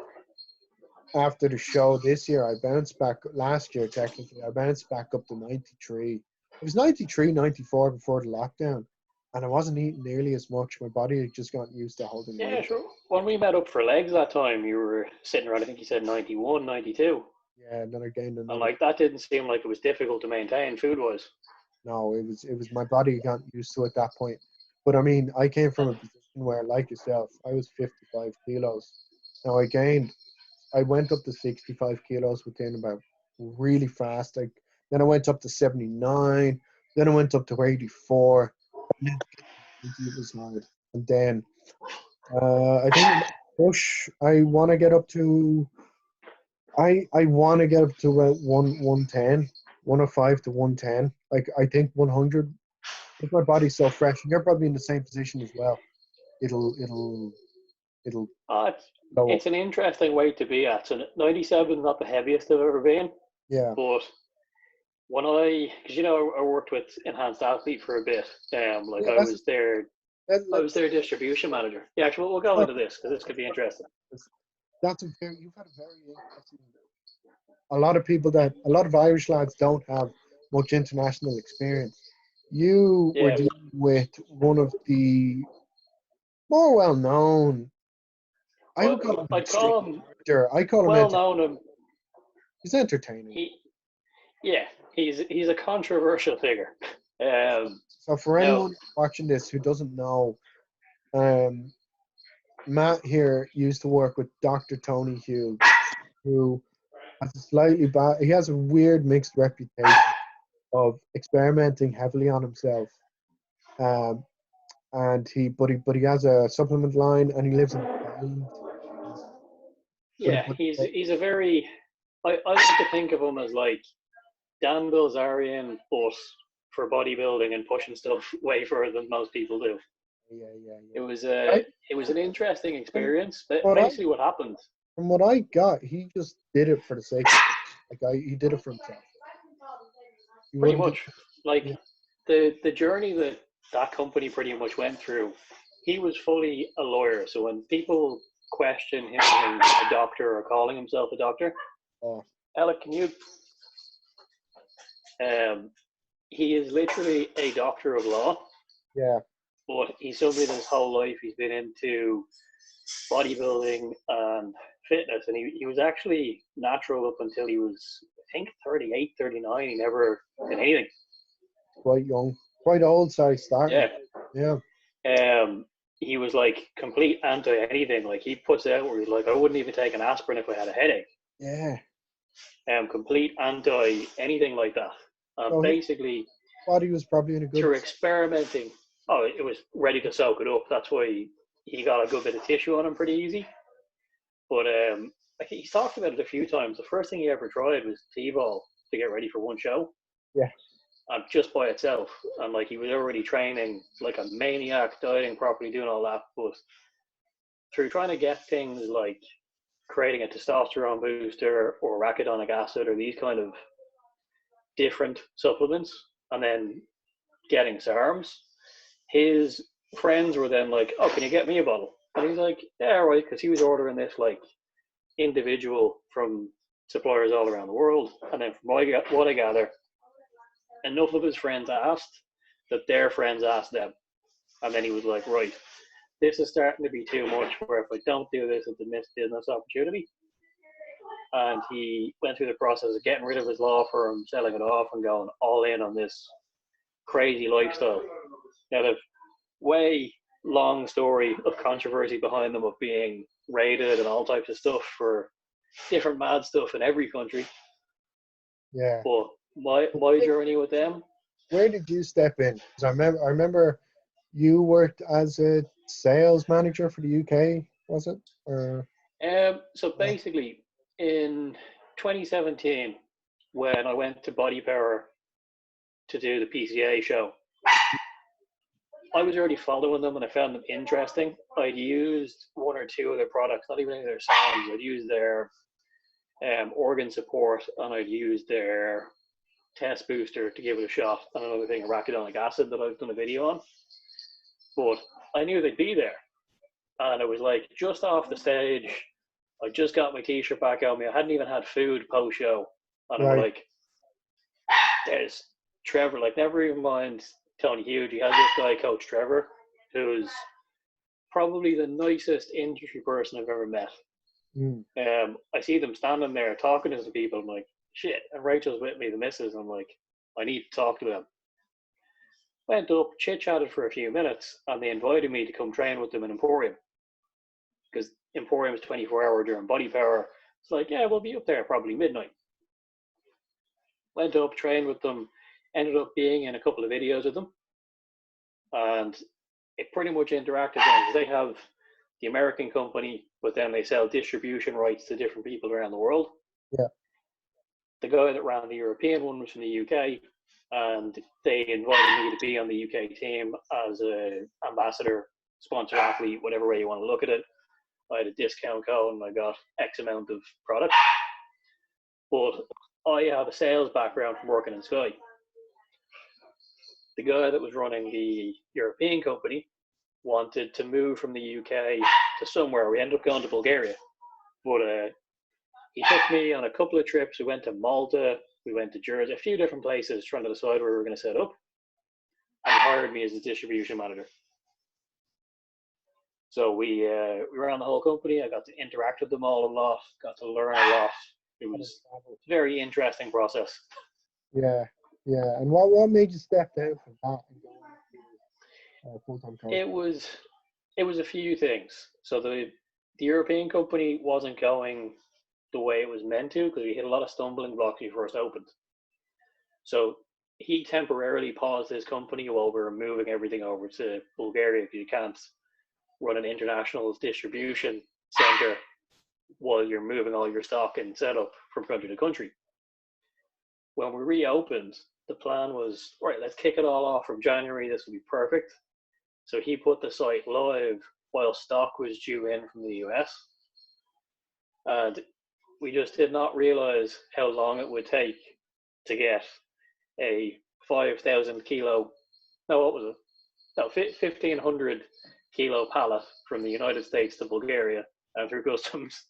Speaker 1: after the show this year. I bounced back last year, technically. I bounced back up to 93. It was 93, 94 before the lockdown. And I wasn't eating nearly as much. My body had just gotten used to holding
Speaker 2: yeah,
Speaker 1: weight.
Speaker 2: sure. When we met up for legs that time, you were sitting around. I think you said 91, 92,
Speaker 1: Yeah, and then I gained
Speaker 2: and
Speaker 1: another.
Speaker 2: like that didn't seem like it was difficult to maintain food-wise.
Speaker 1: No, it was my body got used to it at that point. But I mean, I came from a position where, like yourself, I was 55 kilos. Now I went up to 65 kilos within about really fast. Then I went up to 79. Then I went up to 84. And then it was hard. And then I think push. I want to get up to about 110, 105 to 110. Like I think 100. If my body's so fresh, and you're probably in the same position as well. It'll
Speaker 2: Uh,
Speaker 1: go up.
Speaker 2: it's an interesting weight to be at. So 97 is not the heaviest I've ever been,
Speaker 1: Yeah.
Speaker 2: but because I worked with Enhanced Athlete for a bit. Like
Speaker 1: Yeah,
Speaker 2: I was
Speaker 1: let's
Speaker 2: their distribution manager. Yeah, actually, we'll go
Speaker 1: talk
Speaker 2: into this because this could be interesting.
Speaker 1: this. You've had a very interesting. A lot of Irish lads don't have much international experience. You were
Speaker 2: Yeah,
Speaker 1: dealing with one of the more well known. I would call him an
Speaker 2: I'd
Speaker 1: extreme
Speaker 2: call him
Speaker 1: character. I call him
Speaker 2: well known.
Speaker 1: he's entertaining.
Speaker 2: He, yeah, he's a controversial figure.
Speaker 1: So for
Speaker 2: Now,
Speaker 1: anyone watching this who doesn't know, um, Matt here used to work with Dr. Tony Hughes, who has a slightly bad. He has a weird mixed reputation of experimenting heavily on himself. Um, but he has a supplement line, and he lives in Ireland. He's,
Speaker 2: yeah,
Speaker 1: but
Speaker 2: he's a very. I like to think of him as like Dan Bilzerian, but for bodybuilding and pushing stuff way further than most people do.
Speaker 1: yeah.
Speaker 2: It was
Speaker 1: I,
Speaker 2: an interesting
Speaker 1: from
Speaker 2: experience. But
Speaker 1: what I
Speaker 2: basically, what happened?
Speaker 1: from what I got, he just did it for the sake of it. He did it for himself. He
Speaker 2: Pretty
Speaker 1: wouldn't do.
Speaker 2: much, like
Speaker 1: Yeah,
Speaker 2: the journey that company pretty much went through. He was fully a lawyer, so when people question him being a doctor or calling himself a doctor,
Speaker 1: oh,
Speaker 2: Alec, can you? Um, he is literally a doctor of law,
Speaker 1: yeah.
Speaker 2: but he's somebody that his whole life he's been into bodybuilding and fitness, and he was actually natural up until he was, I think, 38, 39. He never did anything.
Speaker 1: Quite young, quite old. Sorry, starting.
Speaker 2: Yeah.
Speaker 1: Yeah,
Speaker 2: He was like complete anti anything. Like he puts it out where he's like, I wouldn't even take an aspirin if I had a headache.
Speaker 1: yeah.
Speaker 2: Complete anti anything like that.
Speaker 1: So his
Speaker 2: Basically,
Speaker 1: body was probably in a good.
Speaker 2: through experimenting, it was ready to soak it up. That's why he got a good bit of tissue on him pretty easy. But like he's talked about it a few times. The first thing he ever tried was T-ball to get ready for one show.
Speaker 1: Yeah.
Speaker 2: and just by itself. And like he was already training like a maniac, dieting properly, doing all that. But through trying to get things like creating a testosterone booster or arachidonic acid or these kind of different supplements, and then getting SARMs, his friends were then like, "Oh, can you get me a bottle?" And he's like, "Yeah, right," because he was ordering this like individual from suppliers all around the world. And then from what I gather, enough of his friends asked that their friends asked them. And then he was like, right, this is starting to be too much where if I don't do this, it's a missed business opportunity. And he went through the process of getting rid of his law firm, selling it off, and going all in on this crazy lifestyle. Now, the way long story of controversy behind them of being raided and all types of stuff for different mad stuff in every country.
Speaker 1: Yeah.
Speaker 2: But my journey with them.
Speaker 1: Where did you step in? Because I remember you worked as a sales manager for the UK, was it? Or
Speaker 2: So basically, in 2017, when I went to Body Power to do the PCA show, I was already following them and I found them interesting. I'd used one or two of their products, not even any of their songs. I'd used their organ support and I'd used their test booster to give it a shot, and another thing, arachidonic acid that I've done a video on. But I knew they'd be there. And it was like just off the stage, I just got my t-shirt back on me. I hadn't even had food post-show. And I'm like, there's Trevor, like never even mind Tony Hughes. He has this guy, Coach Trevor, who's probably the nicest industry person I've ever met. I see them standing there talking to some people. I'm like, shit. And Rachel's with me, the missus. I'm like, I need to talk to them. Went up, chit-chatted for a few minutes, and they invited me to come train with them in Emporium. Because Emporium is 24-hour during Body Power. It's like, yeah, we'll be up there probably midnight. Went up, trained with them, ended up being in a couple of videos with them. And it pretty much interacted then. They have the American company, but then they sell distribution rights to different people around the world.
Speaker 1: Yeah.
Speaker 2: The guy that ran the European one was from the UK, and they invited me to be on the UK team as an ambassador, sponsored athlete, whatever way you want to look at it. I had a discount code and I got X amount of product. But I have a sales background from working in Sky. The guy that was running the European company wanted to move from the UK to somewhere. We ended up going to Bulgaria. But he took me on a couple of trips. We went to Malta, we went to Jersey, a few different places trying to decide where we were going to set up. And he hired me as a distribution manager. So we ran the whole company. I got to interact with them all a lot, got to learn a lot. It was a very interesting process.
Speaker 1: Yeah, yeah. And what made you step down from that and go into full-time coach?
Speaker 2: It was a few things. So the European company wasn't going the way it was meant to because we hit a lot of stumbling blocks when we first opened. So he temporarily paused his company while we were moving everything over to Bulgaria because you can't run an international distribution center while you're moving all your stock and setup from country to country. When we reopened, the plan was, right, let's kick it all off from January. This will be perfect. So he put the site live while stock was due in from the US. And we just did not realize how long it would take to get a 5,000 kilo, no, what was it? No, 1,500 kilo pallet from the United States to Bulgaria and through customs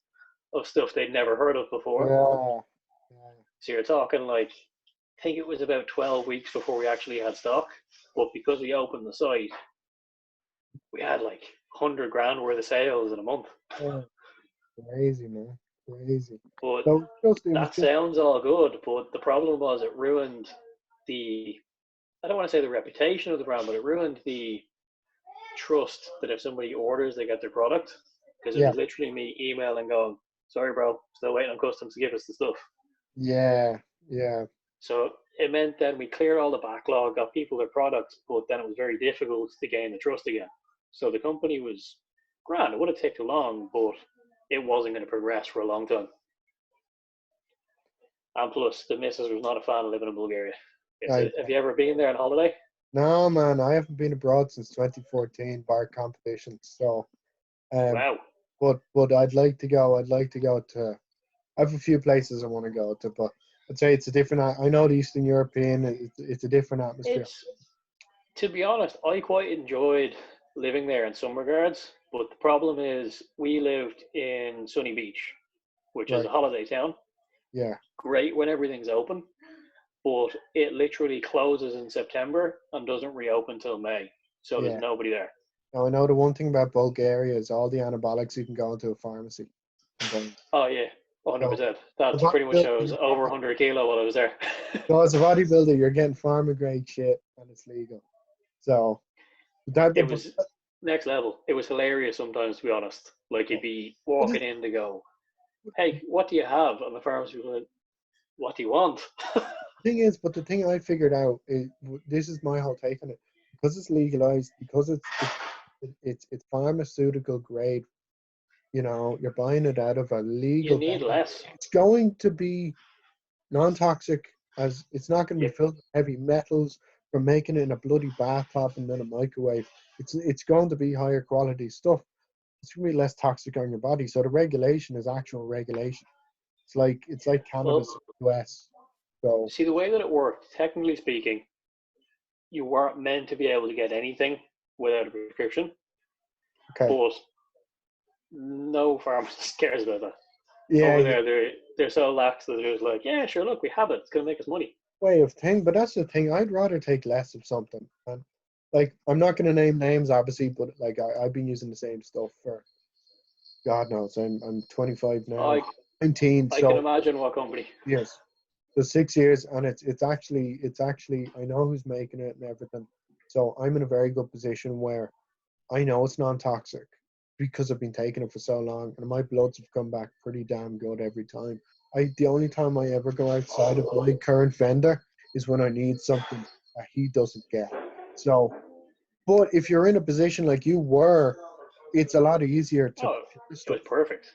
Speaker 2: of stuff they'd never heard of before.
Speaker 1: Yeah.
Speaker 2: So you're talking like, I think it was about 12 weeks before we actually had stock. But because we opened the site, we had like 100 grand worth of sales in a month.
Speaker 1: Oh, crazy, man. Crazy.
Speaker 2: But
Speaker 1: So
Speaker 2: that sounds all good, but the problem was it ruined the, I don't want to say the reputation of the brand, but it ruined the trust that if somebody orders, they get their product. Because it was literally me emailing going, sorry, bro, still waiting on customs to give us the stuff.
Speaker 1: Yeah, yeah.
Speaker 2: So it meant then we cleared all the backlog, got people their products, but then it was very difficult to gain the trust again. So the company was grand. It would have taken long, but it wasn't going to progress for a long time. And plus, the missus was not a fan of living in Bulgaria. Have you ever been there on holiday?
Speaker 1: No, man, I haven't been abroad since 2014, bar competitions. So, um,
Speaker 2: Wow.
Speaker 1: but I'd like to go. I'd like to go to. I have a few places I want to go to, but I'd say it's a different. I know the Eastern European. It's a different atmosphere.
Speaker 2: It's, to be honest, I quite enjoyed living there in some regards, but the problem is we lived in Sunny Beach, which is a
Speaker 1: Right.
Speaker 2: holiday town.
Speaker 1: Yeah.
Speaker 2: Great when everything's open, but it literally closes in September and doesn't reopen till May. So there's
Speaker 1: Yeah.
Speaker 2: nobody there.
Speaker 1: Now I know the one thing about Bulgaria is all the anabolics you can go into a pharmacy and buy.
Speaker 2: Oh yeah,
Speaker 1: So
Speaker 2: 100%.
Speaker 1: the
Speaker 2: That's pretty much, I was over
Speaker 1: bodybuilder,
Speaker 2: 100 kilo while I was there.
Speaker 1: so as a bodybuilder, you're getting pharma grade shit and it's legal. So that
Speaker 2: It was next level. It was hilarious sometimes, to be honest. Like you'd be walking in to go, "Hey, what do you have?" And the pharmacist would be like, "What do you want?"
Speaker 1: but the thing I figured out is this is my whole take on it because it's legalized because it's pharmaceutical grade. You know, you're buying it out of a
Speaker 2: You
Speaker 1: legal
Speaker 2: need
Speaker 1: vendor.
Speaker 2: less.
Speaker 1: It's going to be non-toxic as it's not going to be
Speaker 2: Yep.
Speaker 1: filled with heavy metals from making it in a bloody bathtub and then a microwave. It's going to be higher quality stuff. It's going to be less toxic on your body. So the regulation is actual regulation. It's like
Speaker 2: Well,
Speaker 1: cannabis in the US. So
Speaker 2: see, the way that it worked, technically speaking, you weren't meant to be able to get anything without a prescription,
Speaker 1: okay,
Speaker 2: but no pharmacist cares about that.
Speaker 1: yeah,
Speaker 2: Over
Speaker 1: yeah,
Speaker 2: there, they're so lax that they're just like, yeah, sure, look, we have it. It's gonna make us money.
Speaker 1: way of thing. But that's the thing. I'd rather take less of something. And like I'm not going to name names, obviously, but like I've been using the same stuff for God knows. I'm 25 now,
Speaker 2: I
Speaker 1: 19.
Speaker 2: I can
Speaker 1: So
Speaker 2: imagine what company.
Speaker 1: yes. So 6 years, and it's actually I know who's making it and everything. So I'm in a very good position where I know it's non-toxic because I've been taking it for so long, and my bloods have come back pretty damn good every time. The only time I ever go outside of my current vendor is when I need something that he doesn't get. So, but if you're in a position like you were, it's a lot easier to
Speaker 2: Oh,
Speaker 1: procure
Speaker 2: it was
Speaker 1: stuff.
Speaker 2: perfect.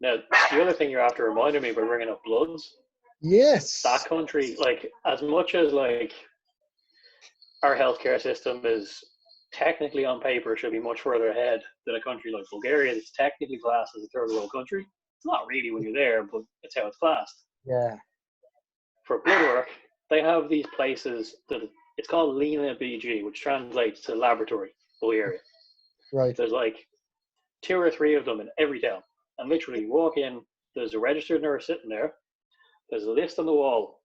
Speaker 2: Now, the other thing you're after reminding me by bringing up bloods, that
Speaker 1: Yes.
Speaker 2: country, like, as much as, like, our healthcare system is technically on paper should be much further ahead than a country like Bulgaria that's technically classed as a third world country. It's not really when you're there, but it's how it's classed.
Speaker 1: Yeah.
Speaker 2: For blood work, they have these places that it's called Lena BG, which translates to laboratory, Bulgaria.
Speaker 1: Right.
Speaker 2: There's like 2 or 3 of them in every town. And literally, you walk in, there's a registered nurse sitting there, there's a list on the wall,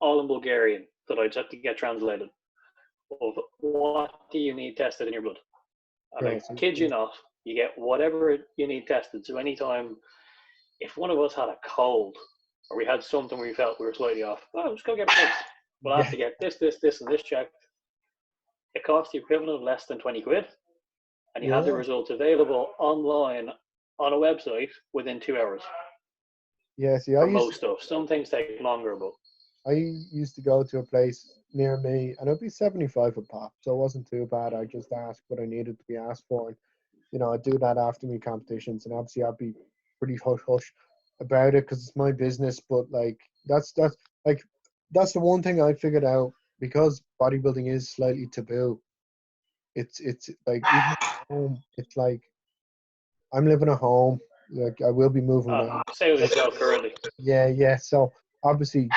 Speaker 2: all in Bulgarian, that I just have to get translated, of what do you need tested in your blood. And I
Speaker 1: Okay. So,
Speaker 2: kid you not, you get whatever you need tested. So anytime, if one of us had a cold or we had something we felt we were slightly off, well, just go get bloods. We'll have
Speaker 1: yeah.
Speaker 2: to get this, and this checked. It costs the equivalent of less than 20 quid, and you have the
Speaker 1: Yeah.
Speaker 2: results available online on a website within 2 hours
Speaker 1: Yeah. See,
Speaker 2: for most stuff. Some things take longer, but
Speaker 1: I used to go to a place near me, and it'd be 75 a pop, so it wasn't too bad. I just asked what I needed to be asked for, and I'd do that after me competitions, and obviously I'd be pretty hush hush about it because it's my business. But like like that's the one thing I figured out because bodybuilding is slightly taboo. It's like even at home, it's like I'm living at home. Like I will be moving around.
Speaker 2: say with yourself currently.
Speaker 1: Yeah, yeah. So obviously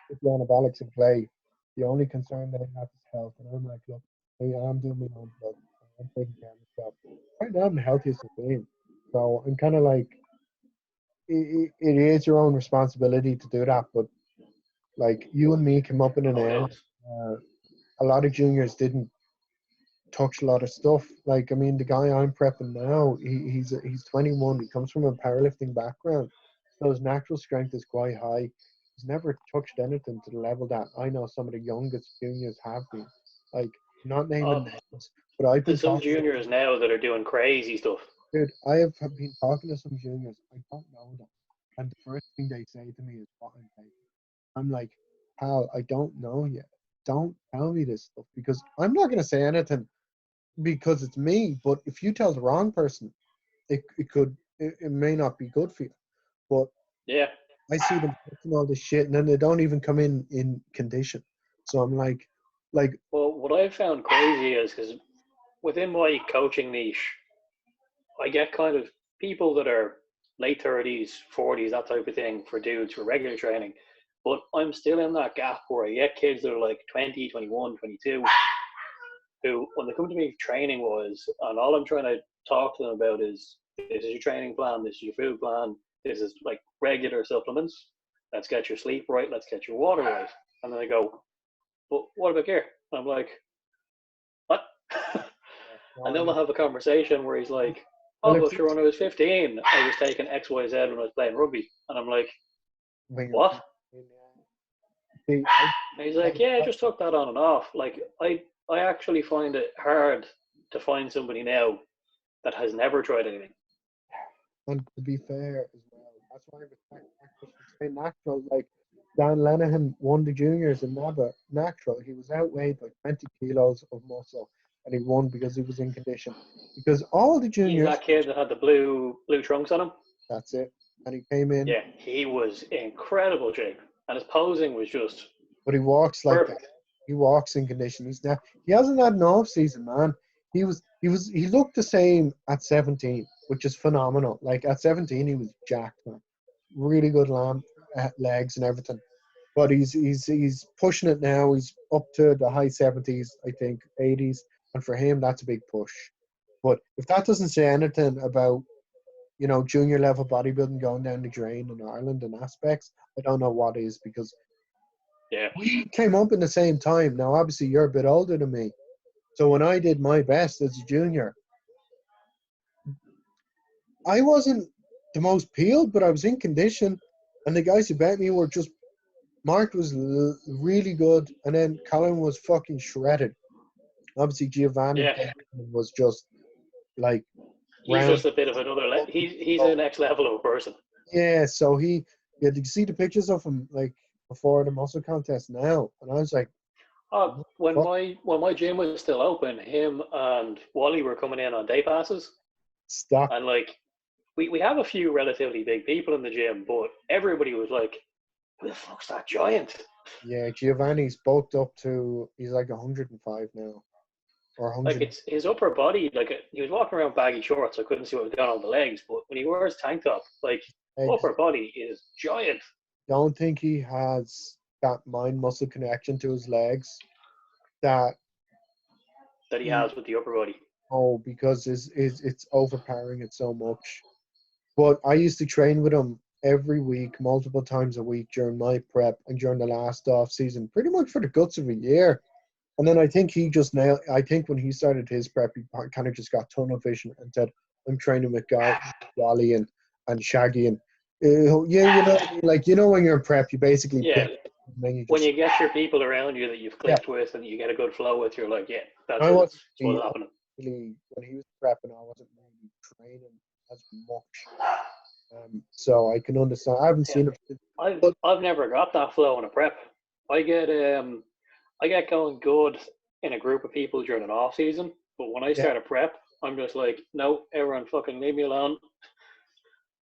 Speaker 1: with the anabolics in play, the only concern that I have is health. And I'm like, look, hey, I'm doing my own blood. I'm taking care of myself. Right now, I'm the healthiest I've been. So I'm kind of like, it is your own responsibility to do that. But like you and me came up in an
Speaker 2: Oh, it
Speaker 1: area,
Speaker 2: is.
Speaker 1: a lot of juniors didn't touch a lot of stuff. Like, I mean, the guy I'm prepping now, he's 21. He comes from a powerlifting background, so his natural strength is quite high. He's never touched anything to the level that I know some of the youngest juniors have been. Like, not naming
Speaker 2: Uh,
Speaker 1: names, but I've been
Speaker 2: there's some
Speaker 1: talking to
Speaker 2: juniors now that are doing crazy stuff.
Speaker 1: dude. I have been talking to some juniors. I don't know them, and the first thing they say to me is what I'm taking. I'm like, pal, I don't know yet. Don't tell me this stuff because I'm not gonna say anything because it's me. But if you tell the wrong person, it may not be good for you. But
Speaker 2: Yeah.
Speaker 1: I see them taking all this shit and then they don't even come in condition. So I'm like,
Speaker 2: Well, what I found crazy is because within my coaching niche, I get kind of people that are late 30s, 40s, that type of thing for dudes for regular training. But I'm still in that gap where I get kids that are like 20, 21, 22, who, when they come to me training wise, and all I'm trying to talk to them about is this is your training plan, this is your food plan, this is like regular supplements. Let's get your sleep right, let's get your water right. And then they go, but what about gear? And I'm like, what? And then we'll have a conversation where he's like,
Speaker 1: well,
Speaker 2: oh,
Speaker 1: if
Speaker 2: but sure, when I was 15, I was taking X, Y, Z when I was playing rugby. And I'm like,
Speaker 1: when you're
Speaker 2: what?
Speaker 1: 15, see,
Speaker 2: And he's like, yeah, I just took that on and off. Like, I actually find it hard to find somebody now that has never tried anything.
Speaker 1: and to be fair as well, that's why I respect actors for staying natural. Like Dan Lenihan won the juniors in NABA natural. He was outweighed by 20 kilos of muscle, and he won because he was in condition. Because all the
Speaker 2: He's
Speaker 1: juniors,
Speaker 2: that kid that had the blue trunks on him.
Speaker 1: that's it. And he came in,
Speaker 2: Yeah, he was in incredible shape. And his posing was just
Speaker 1: but he walks like that.
Speaker 2: perfect.
Speaker 1: He walks in condition. He hasn't had an off season, man. He looked the same at 17, which is phenomenal. Like at 17, he was jacked, man. Really good legs and everything. But he's pushing it now. He's up to the high 70s, I think, 80s, and for him, that's a big push. But if that doesn't say anything about junior level bodybuilding going down the drain in Ireland and aspects, I don't know what is, because
Speaker 2: Yeah.
Speaker 1: we came up in the same time. Now, obviously, you're a bit older than me. So when I did my best as a junior, I wasn't the most peeled, but I was in condition. And the guys who bet me were just, Mark was really good. And then Colin was fucking shredded. Obviously, Giovanni
Speaker 2: Yeah.
Speaker 1: was just like
Speaker 2: He's
Speaker 1: round.
Speaker 2: just a bit of another he's a next level of a person.
Speaker 1: Yeah, so yeah, did you see the pictures of him like before the muscle contest now? And I was like,
Speaker 2: Oh, when
Speaker 1: fuck,
Speaker 2: my gym was still open, him and Wally were coming in on day passes.
Speaker 1: stock.
Speaker 2: And like we have a few relatively big people in the gym, but everybody was like, who the fuck's that giant?
Speaker 1: Yeah, Giovanni's bulked up to, he's like 105 now. Or
Speaker 2: Like
Speaker 1: 100.
Speaker 2: it's his upper body, like he was walking around baggy shorts, so I couldn't see what was going on with the legs. But when he wears tank top, like upper body is giant.
Speaker 1: Don't think he has that mind muscle connection to his legs that
Speaker 2: That he has with the upper body.
Speaker 1: because it's overpowering it so much. But I used to train with him every week, multiple times a week during my prep and during the last off season, pretty much for the guts of a year. And then I think he just nailed. I think when he started his prep, he kind of just got tunnel vision and said, "I'm training with Wally and Shaggy and yeah, what I mean? Like when you're in prep, you basically
Speaker 2: Yeah,
Speaker 1: pick, and then you
Speaker 2: when
Speaker 1: just
Speaker 2: you get your people around you that you've
Speaker 1: yeah.
Speaker 2: clicked with and you get a good flow with, you're like, yeah, that's
Speaker 1: I
Speaker 2: it.
Speaker 1: wasn't
Speaker 2: That's what's happening.
Speaker 1: really when he was prepping. I wasn't really training as much, so I can understand. I haven't
Speaker 2: Yeah,
Speaker 1: seen it,
Speaker 2: I've
Speaker 1: but
Speaker 2: I've never got that flow in a prep. I get I get going good in a group of people during an off season, but when I
Speaker 1: yeah.
Speaker 2: start a prep, I'm just like, no, everyone fucking leave me alone.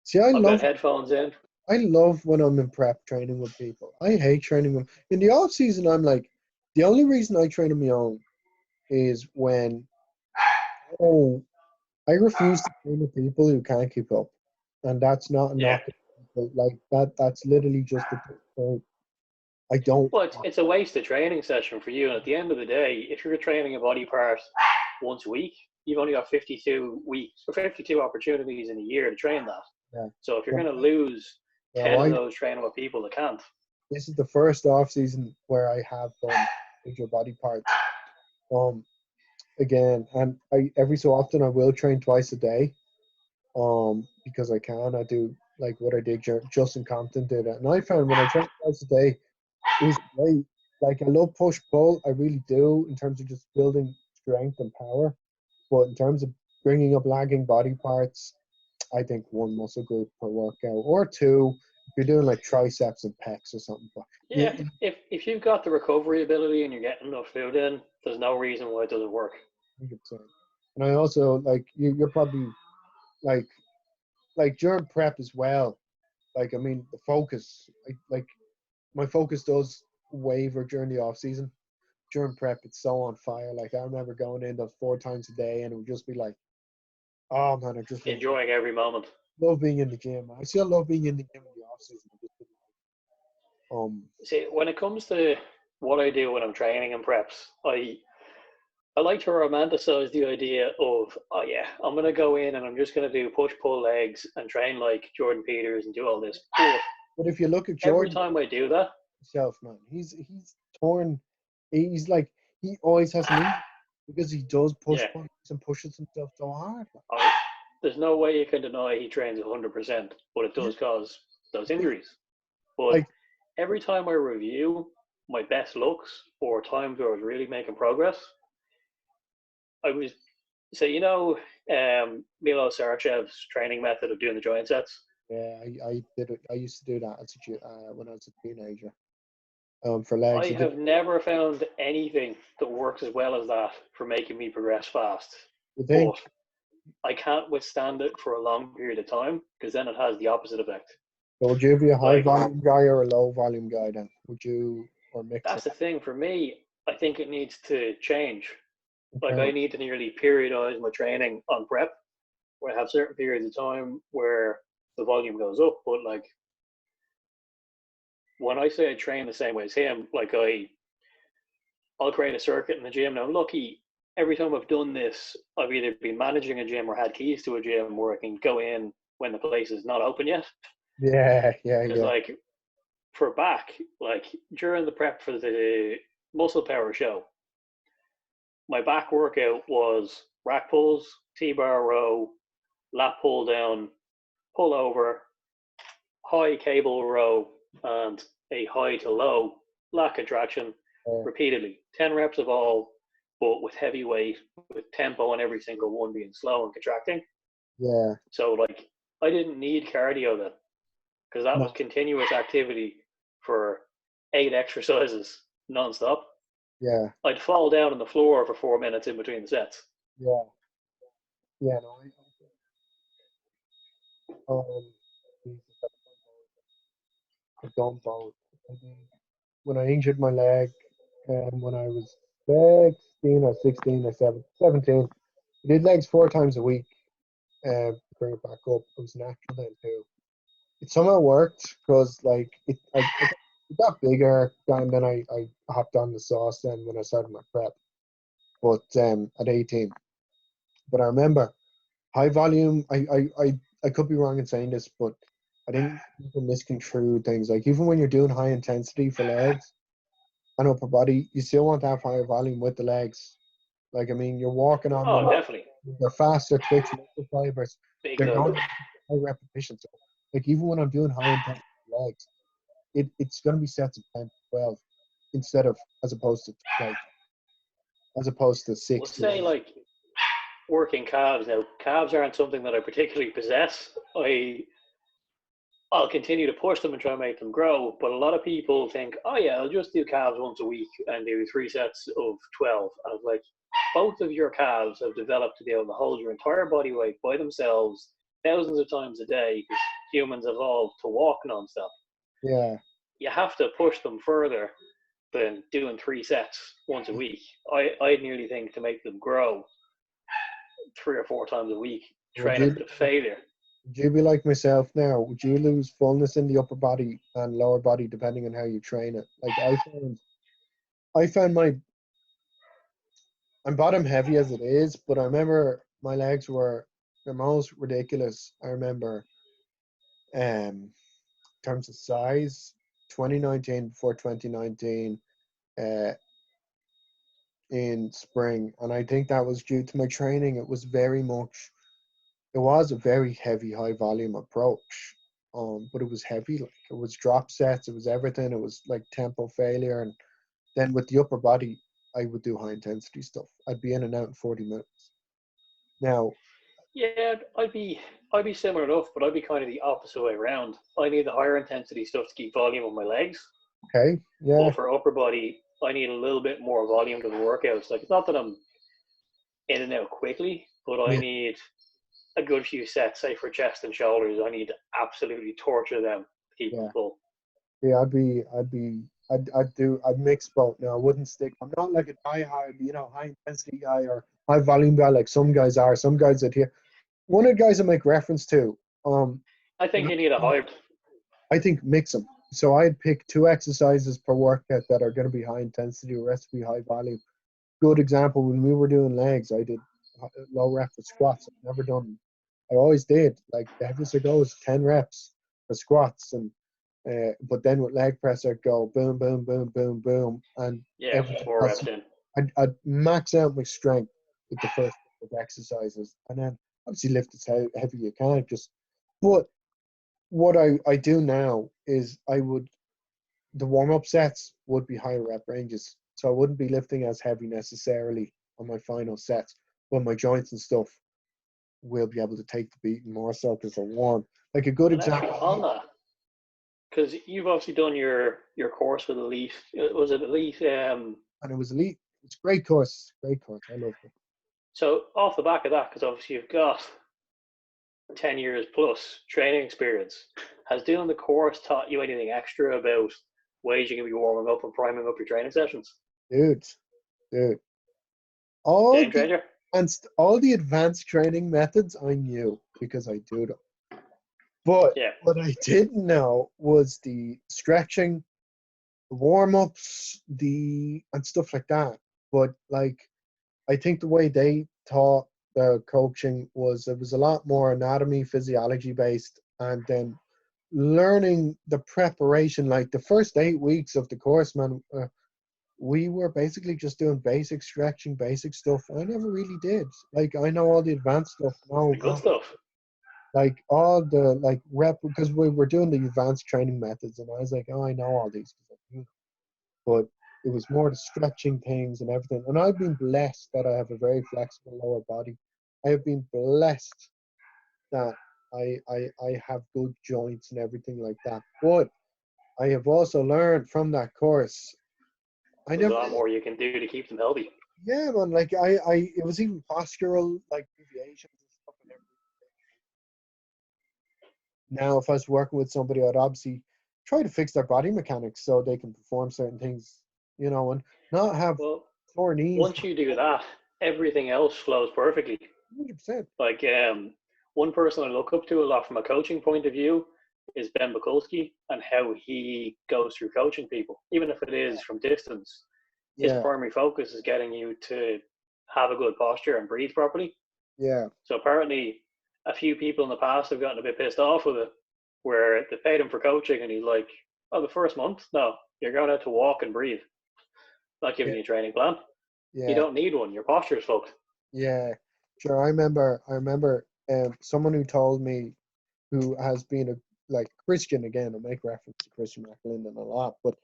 Speaker 1: See,
Speaker 2: I've got headphones in.
Speaker 1: I love when I'm in prep training with people. I hate training with in the off season. I'm like, the only reason I train on my own is when I refuse to train with people who can't keep up, and that's not a
Speaker 2: Yeah.
Speaker 1: knock. Like that. That's literally just the point. I don't.
Speaker 2: Well, it's a waste of training session for you. And at the end of the day, if you're training a body part once a week, you've only got 52 weeks or 52 opportunities in a year to train that.
Speaker 1: Yeah.
Speaker 2: So if you're going to lose
Speaker 1: Well,
Speaker 2: 10 of those training with people that can't.
Speaker 1: this is the first off season where I have done major body parts. Again, and I every so often I will train twice a day. Because I can. I do like what I did. Justin Compton did it, and I found when I train twice a day, it was great. Like I love push pull, I really do in terms of just building strength and power. But in terms of bringing up lagging body parts, I think one muscle group per workout or two. If you're doing like triceps and pecs or something, but yeah,
Speaker 2: Yeah, if you've got the recovery ability and you're getting enough food in, there's no reason why it doesn't work.
Speaker 1: 100%. And I also like you're probably like during prep as well. Like I mean, the focus, like my focus does waver during the off season. During prep, it's so on fire. Like I remember going in those 4 times a day, and it would just be like, oh man, I just
Speaker 2: Enjoying every moment.
Speaker 1: love being in the gym. I still love being in the gym in the off season.
Speaker 2: See, when it comes to what I do when I'm training in preps, I like to romanticize the idea of, oh yeah, I'm gonna go in and I'm just gonna do push pull legs and train like Jordan Peters and do all this.
Speaker 1: But if you look at
Speaker 2: Every
Speaker 1: Jordan
Speaker 2: time I do that,
Speaker 1: himself, man, he's torn. He's like he always has an injury because he does push
Speaker 2: yeah,
Speaker 1: and pushes himself so hard.
Speaker 2: there's no way you can deny he trains 100%, but it does cause those injuries. But
Speaker 1: Like
Speaker 2: every time I review my best looks or times where I was really making progress, I was so Milo Sarachev's training method of doing the giant sets.
Speaker 1: yeah, I did it. I used to do that when I was a teenager. For legs,
Speaker 2: I have never found anything that works as well as that for making me progress fast.
Speaker 1: you
Speaker 2: But
Speaker 1: think?
Speaker 2: I can't withstand it for a long period of time because then it has the opposite effect.
Speaker 1: So would you be a high
Speaker 2: Like,
Speaker 1: volume guy or a low volume guy then? Would you or mix it?
Speaker 2: that's the thing for me. I think it needs to change. Like, I
Speaker 1: Okay.
Speaker 2: need to nearly periodize my training on prep where I have certain periods of time where the volume goes up. But, like, when I say I train the same way as him, like, I'll create a circuit in the gym. Now, I'm lucky every time I've done this, I've either been managing a gym or had keys to a gym where I can go in when the place is not open yet.
Speaker 1: Yeah, yeah,
Speaker 2: Because,
Speaker 1: yeah.
Speaker 2: like, for back, like, during the prep for the muscle power show, my back workout was rack pulls, T-bar row, lat pull down, pull over, high cable row, and a high to low lat contraction
Speaker 1: Uh,
Speaker 2: repeatedly. 10 reps of all, but with heavy weight, with tempo on every single one being slow and contracting.
Speaker 1: yeah.
Speaker 2: So, like, I didn't need cardio then because that was
Speaker 1: No.
Speaker 2: continuous activity for 8 exercises nonstop.
Speaker 1: Yeah,
Speaker 2: I'd fall down on the floor for 4 minutes in between the sets.
Speaker 1: yeah, yeah. No, Jesus, I've done both. I did when I injured my leg, when I was 16 or 16 or 17. I did legs 4 times a week. Bring it back up. It was natural then too. It somehow worked because like it got bigger, and then I hopped on the sauce then when I started my prep. But at 18, but I remember high volume. I could be wrong in saying this, but I think people misconstrue things. Like even when you're doing high intensity for legs and upper body, you still want to have higher volume with the legs. Like I mean, you're walking on
Speaker 2: Oh,
Speaker 1: them.
Speaker 2: definitely.
Speaker 1: They're faster twitch muscle fibers.
Speaker 2: Big
Speaker 1: They're
Speaker 2: time.
Speaker 1: going high repetition. So like even when I'm doing high intensity legs, it's going to be sets of 10 to 12 instead of as opposed to
Speaker 2: We'll
Speaker 1: 6 to
Speaker 2: say,
Speaker 1: 8.
Speaker 2: like, working calves. Now, calves aren't something that I particularly possess. I'll continue to push them and try and make them grow. But a lot of people think, oh yeah, I'll just do calves once a week and do 3 sets of 12. And I was like, both of your calves have developed to be able to hold your entire body weight by themselves thousands of times a day because humans evolved to walk nonstop.
Speaker 1: Yeah.
Speaker 2: You have to push them further than doing 3 sets once a week. I nearly think to make them grow 3 or 4 times a week,
Speaker 1: Would
Speaker 2: train them
Speaker 1: you
Speaker 2: to failure.
Speaker 1: would you be like myself now? Would you lose fullness in the upper body and lower body depending on how you train it? Like I found I'm bottom heavy as it is, but I remember my legs were the most ridiculous. I remember in terms of size, 2019 before 2019 uh, in spring, and I think that was due to my training. It was a very heavy, high volume approach. But it was heavy, like it was drop sets, it was everything, it was like tempo failure. And then with the upper body, I would do high intensity stuff. I'd be in and out in 40 minutes. Now,
Speaker 2: Yeah, I'd be similar enough, but I'd be kind of the opposite way around. I need the higher intensity stuff to keep volume on my legs,
Speaker 1: okay, yeah,
Speaker 2: but for upper body, I need a little bit more volume to the workouts. Like, it's not that I'm in and out quickly, but I
Speaker 1: yeah,
Speaker 2: need a good few sets. Say for chest and shoulders, I need to absolutely torture them to keep them
Speaker 1: yeah,
Speaker 2: full.
Speaker 1: yeah, I'd be I'd mix both. Now I wouldn't stick. I'm not like a high, high intensity guy or high volume guy like some guys are. Some guys that here. One of the guys I make reference to,
Speaker 2: I think you need a hybrid.
Speaker 1: I think mix them. So I'd pick 2 exercises per workout that are going to be high intensity, the rest be high volume. Good example, when we were doing legs, I did low rep for squats. I've never done. I always did. Like the heaviest I go is 10 reps for squats, and but then with leg press I'd go boom, boom, boom, boom, boom, and
Speaker 2: Yeah,
Speaker 1: everything
Speaker 2: 4 reps
Speaker 1: else.
Speaker 2: in.
Speaker 1: I'd max out my strength with the first couple of exercises, and then obviously lift as heavy you can. But what I do now is the warm-up sets would be higher rep ranges. So I wouldn't be lifting as heavy necessarily on my final sets, but my joints and stuff will be able to take the beating more so because they're warm. Like a good
Speaker 2: And actually,
Speaker 1: example,
Speaker 2: on that, because you've obviously done your course with Elite. Was it Elite?
Speaker 1: and it was elite. It's a great course. Great course. I loved it.
Speaker 2: So off the back of that, because obviously you've got 10 years plus training experience, has doing the course taught you anything extra about ways you can be warming up and priming up your training sessions?
Speaker 1: Dude, dude. All
Speaker 2: Game
Speaker 1: the
Speaker 2: changer?
Speaker 1: all the advanced training methods I knew because I do them. But
Speaker 2: Yeah.
Speaker 1: what I didn't know was the stretching, the warm-ups, and stuff like that. But like I think the way they taught the coaching was it was a lot more anatomy, physiology based, and then learning the preparation. Like the first 8 weeks of the course, man, we were basically just doing basic stretching, basic stuff. I never really did. Like I know all the advanced stuff now,
Speaker 2: The good stuff.
Speaker 1: like all the like rep because we were doing the advanced training methods, and I was like, oh, I know all these. But it was more the stretching things and everything. And I've been blessed that I have a very flexible lower body. I have been blessed that I have good joints and everything like that. But I have also learned from that course. I
Speaker 2: There's a
Speaker 1: never,
Speaker 2: lot more you can do to keep them healthy.
Speaker 1: yeah, man. Like it was even postural, like deviations and stuff and everything. Now, if I was working with somebody, I'd obviously try to fix their body mechanics so they can perform certain things, and not have
Speaker 2: Well,
Speaker 1: sore knees.
Speaker 2: once you do that, everything else flows perfectly.
Speaker 1: 100%.
Speaker 2: Like one person I look up to a lot from a coaching point of view is Ben Mikulski and how he goes through coaching people, even if it is from distance. His
Speaker 1: Yeah,
Speaker 2: primary focus is getting you to have a good posture and breathe properly.
Speaker 1: yeah,
Speaker 2: So apparently, a few people in the past have gotten a bit pissed off with it, where they paid him for coaching, and he's like, "Oh, the first month, no, you're going out to walk and breathe, not giving
Speaker 1: yeah,
Speaker 2: you a training plan. You
Speaker 1: yeah,
Speaker 2: don't need one. Your posture is fucked."
Speaker 1: yeah. Sure, I remember someone who told me who has been a like Christian again. I make reference to Christian McLinden a lot, but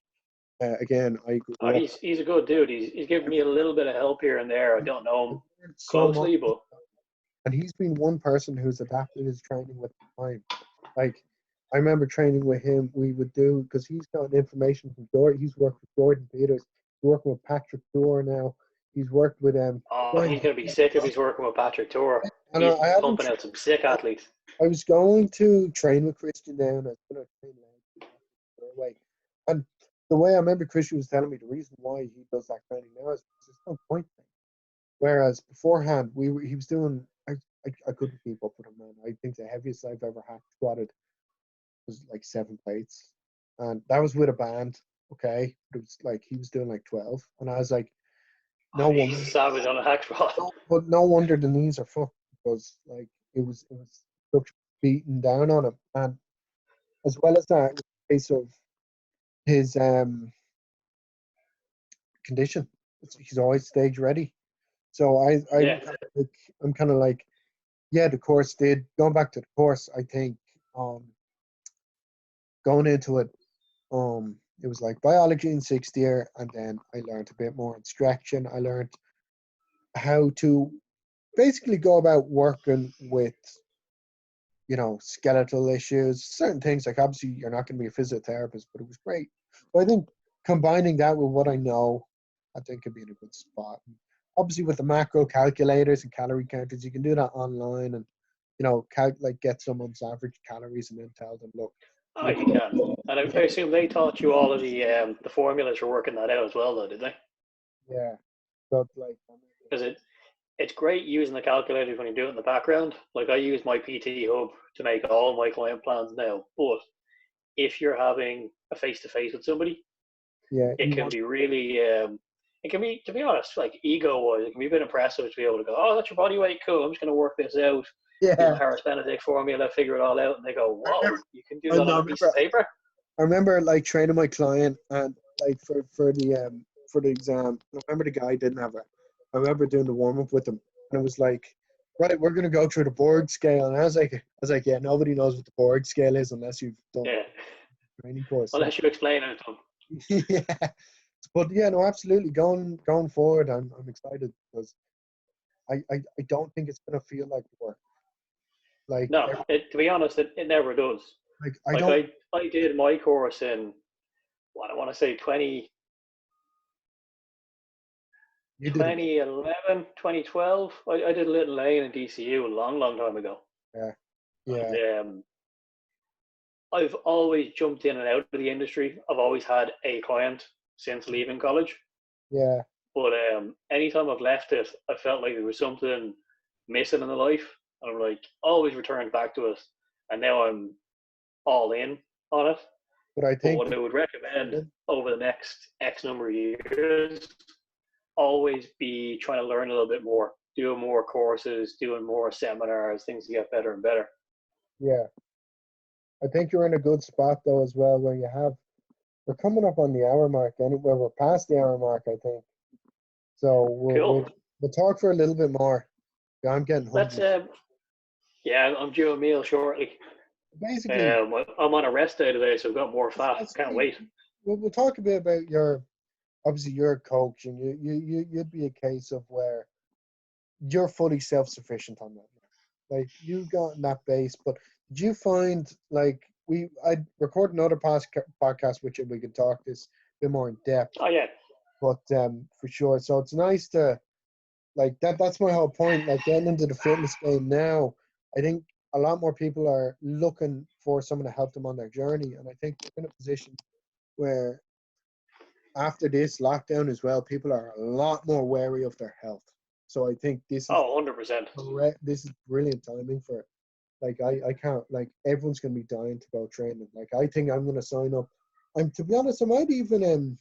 Speaker 1: again, I
Speaker 2: Oh,
Speaker 1: grew up.
Speaker 2: he's a good dude. He's given me a little bit of help here and there. I don't know
Speaker 1: I've
Speaker 2: him
Speaker 1: learned so much,
Speaker 2: closely, but
Speaker 1: and he's been one person who's adapted his training with time. Like, I remember training with him. We would do because he's gotten information from Jordan. He's worked with Jordan Peters. He's working with Patrick Tour now. He's worked with
Speaker 2: oh,
Speaker 1: Brian.
Speaker 2: he's gonna be sick if he's working with Patrick Tour.
Speaker 1: And
Speaker 2: He's
Speaker 1: I haven't.
Speaker 2: pumping out some sick athletes.
Speaker 1: I was going to train with Christian now, and I was going to train away. And the way I remember Christian was telling me the reason why he does that training now is because there's no point. Whereas beforehand, he was doing. I couldn't keep up with him, man. I think the heaviest I've ever had squatted was like 7 plates, and that was with a band. Okay, but it was like he was doing like 12, and I was like,
Speaker 2: Oh,
Speaker 1: no
Speaker 2: he's
Speaker 1: wonder.
Speaker 2: savage on a hack squat.
Speaker 1: But no wonder the knees are fucked because like it was such beating down on him, and as well as that, it was a case of his condition. He's always stage ready. So
Speaker 2: Yeah,
Speaker 1: I'm kind of like, yeah, the course did. Going back to the course, I think um, going into it, it was like biology in sixth year, and then I learned a bit more in stretching. I learned how to basically go about working with skeletal issues, certain things. Like obviously, you're not going to be a physiotherapist, but it was great. So I think combining that with what I know, I think could be in a good spot. Obviously, with the macro calculators and calorie counters, you can do that online and like get someone's average calories and then tell them, look.
Speaker 2: Oh, you can. And I assume they taught you all of the formulas for working that out as well, though, did they?
Speaker 1: Yeah. But like,
Speaker 2: Because it's great using the calculators when you do it in the background. Like I use my PT Hub to make all my client plans now. But if you're having a face to face with somebody,
Speaker 1: yeah,
Speaker 2: it
Speaker 1: you
Speaker 2: can
Speaker 1: want,
Speaker 2: be really it can be, to be honest, like ego wise, it can be a bit impressive to be able to go, oh, that's your body weight, cool, I'm just going to work this out, use the
Speaker 1: yeah.
Speaker 2: Harris Benedict formula, figure it all out, and they go,
Speaker 1: I
Speaker 2: whoa,
Speaker 1: remember,
Speaker 2: you can do
Speaker 1: I
Speaker 2: that
Speaker 1: know,
Speaker 2: on a piece of paper.
Speaker 1: I remember like training my client and like for the exam. I remember the guy didn't have it. I remember doing the warm up with him, and it was like, right, we're gonna go through the Borg scale, and I was like, yeah, nobody knows what the Borg scale is unless you've done
Speaker 2: Yeah,
Speaker 1: a training course. So,
Speaker 2: unless you explain it to them.
Speaker 1: yeah, but yeah, no, absolutely. Going forward, I'm excited because I don't think it's gonna feel like work. Like
Speaker 2: No, to be honest, it never does.
Speaker 1: I
Speaker 2: Like
Speaker 1: don't.
Speaker 2: I did my course in, what I want to say,
Speaker 1: You did it.
Speaker 2: 2011, 2012. I did a little lane in DCU a long, long time ago.
Speaker 1: Yeah,
Speaker 2: And
Speaker 1: yeah,
Speaker 2: I've always jumped in and out of the industry. I've always had a client since leaving college.
Speaker 1: yeah,
Speaker 2: But anytime I've left it, I felt like there was something missing in the life. And I'm like, always returned back to it. And now I'm all in on it.
Speaker 1: but I
Speaker 2: But
Speaker 1: think
Speaker 2: what I would recommend over the next X number of years, always be trying to learn a little bit more, doing more courses, doing more seminars, things to get better and better.
Speaker 1: yeah. I think you're in a good spot though as well, where we're coming up on the hour mark, and we're past the hour mark, I think. So
Speaker 2: Cool.
Speaker 1: we'll talk for a little bit more. Yeah, I'm getting
Speaker 2: Let's
Speaker 1: hungry.
Speaker 2: yeah, I'm due a meal shortly.
Speaker 1: Basically,
Speaker 2: I'm on a rest day today, so I've got more fat.
Speaker 1: let's
Speaker 2: Can't wait.
Speaker 1: we'll talk a bit about your obviously you're a coach, and you'd be a case of where you're fully self-sufficient on that. Like you got in that base, but did you find like I record another podcast with you, we can talk this a bit more in depth,
Speaker 2: Oh yeah,
Speaker 1: but for sure. So it's nice to like that's my whole point. Like getting into the fitness game now, I think a lot more people are looking for someone to help them on their journey. And I think we're in a position where after this lockdown as well, people are a lot more wary of their health. So I think
Speaker 2: oh 100%.
Speaker 1: this is brilliant timing for it. Like I can't like everyone's gonna be dying to go training. Like I think I'm gonna sign up. I'm to be honest, I might even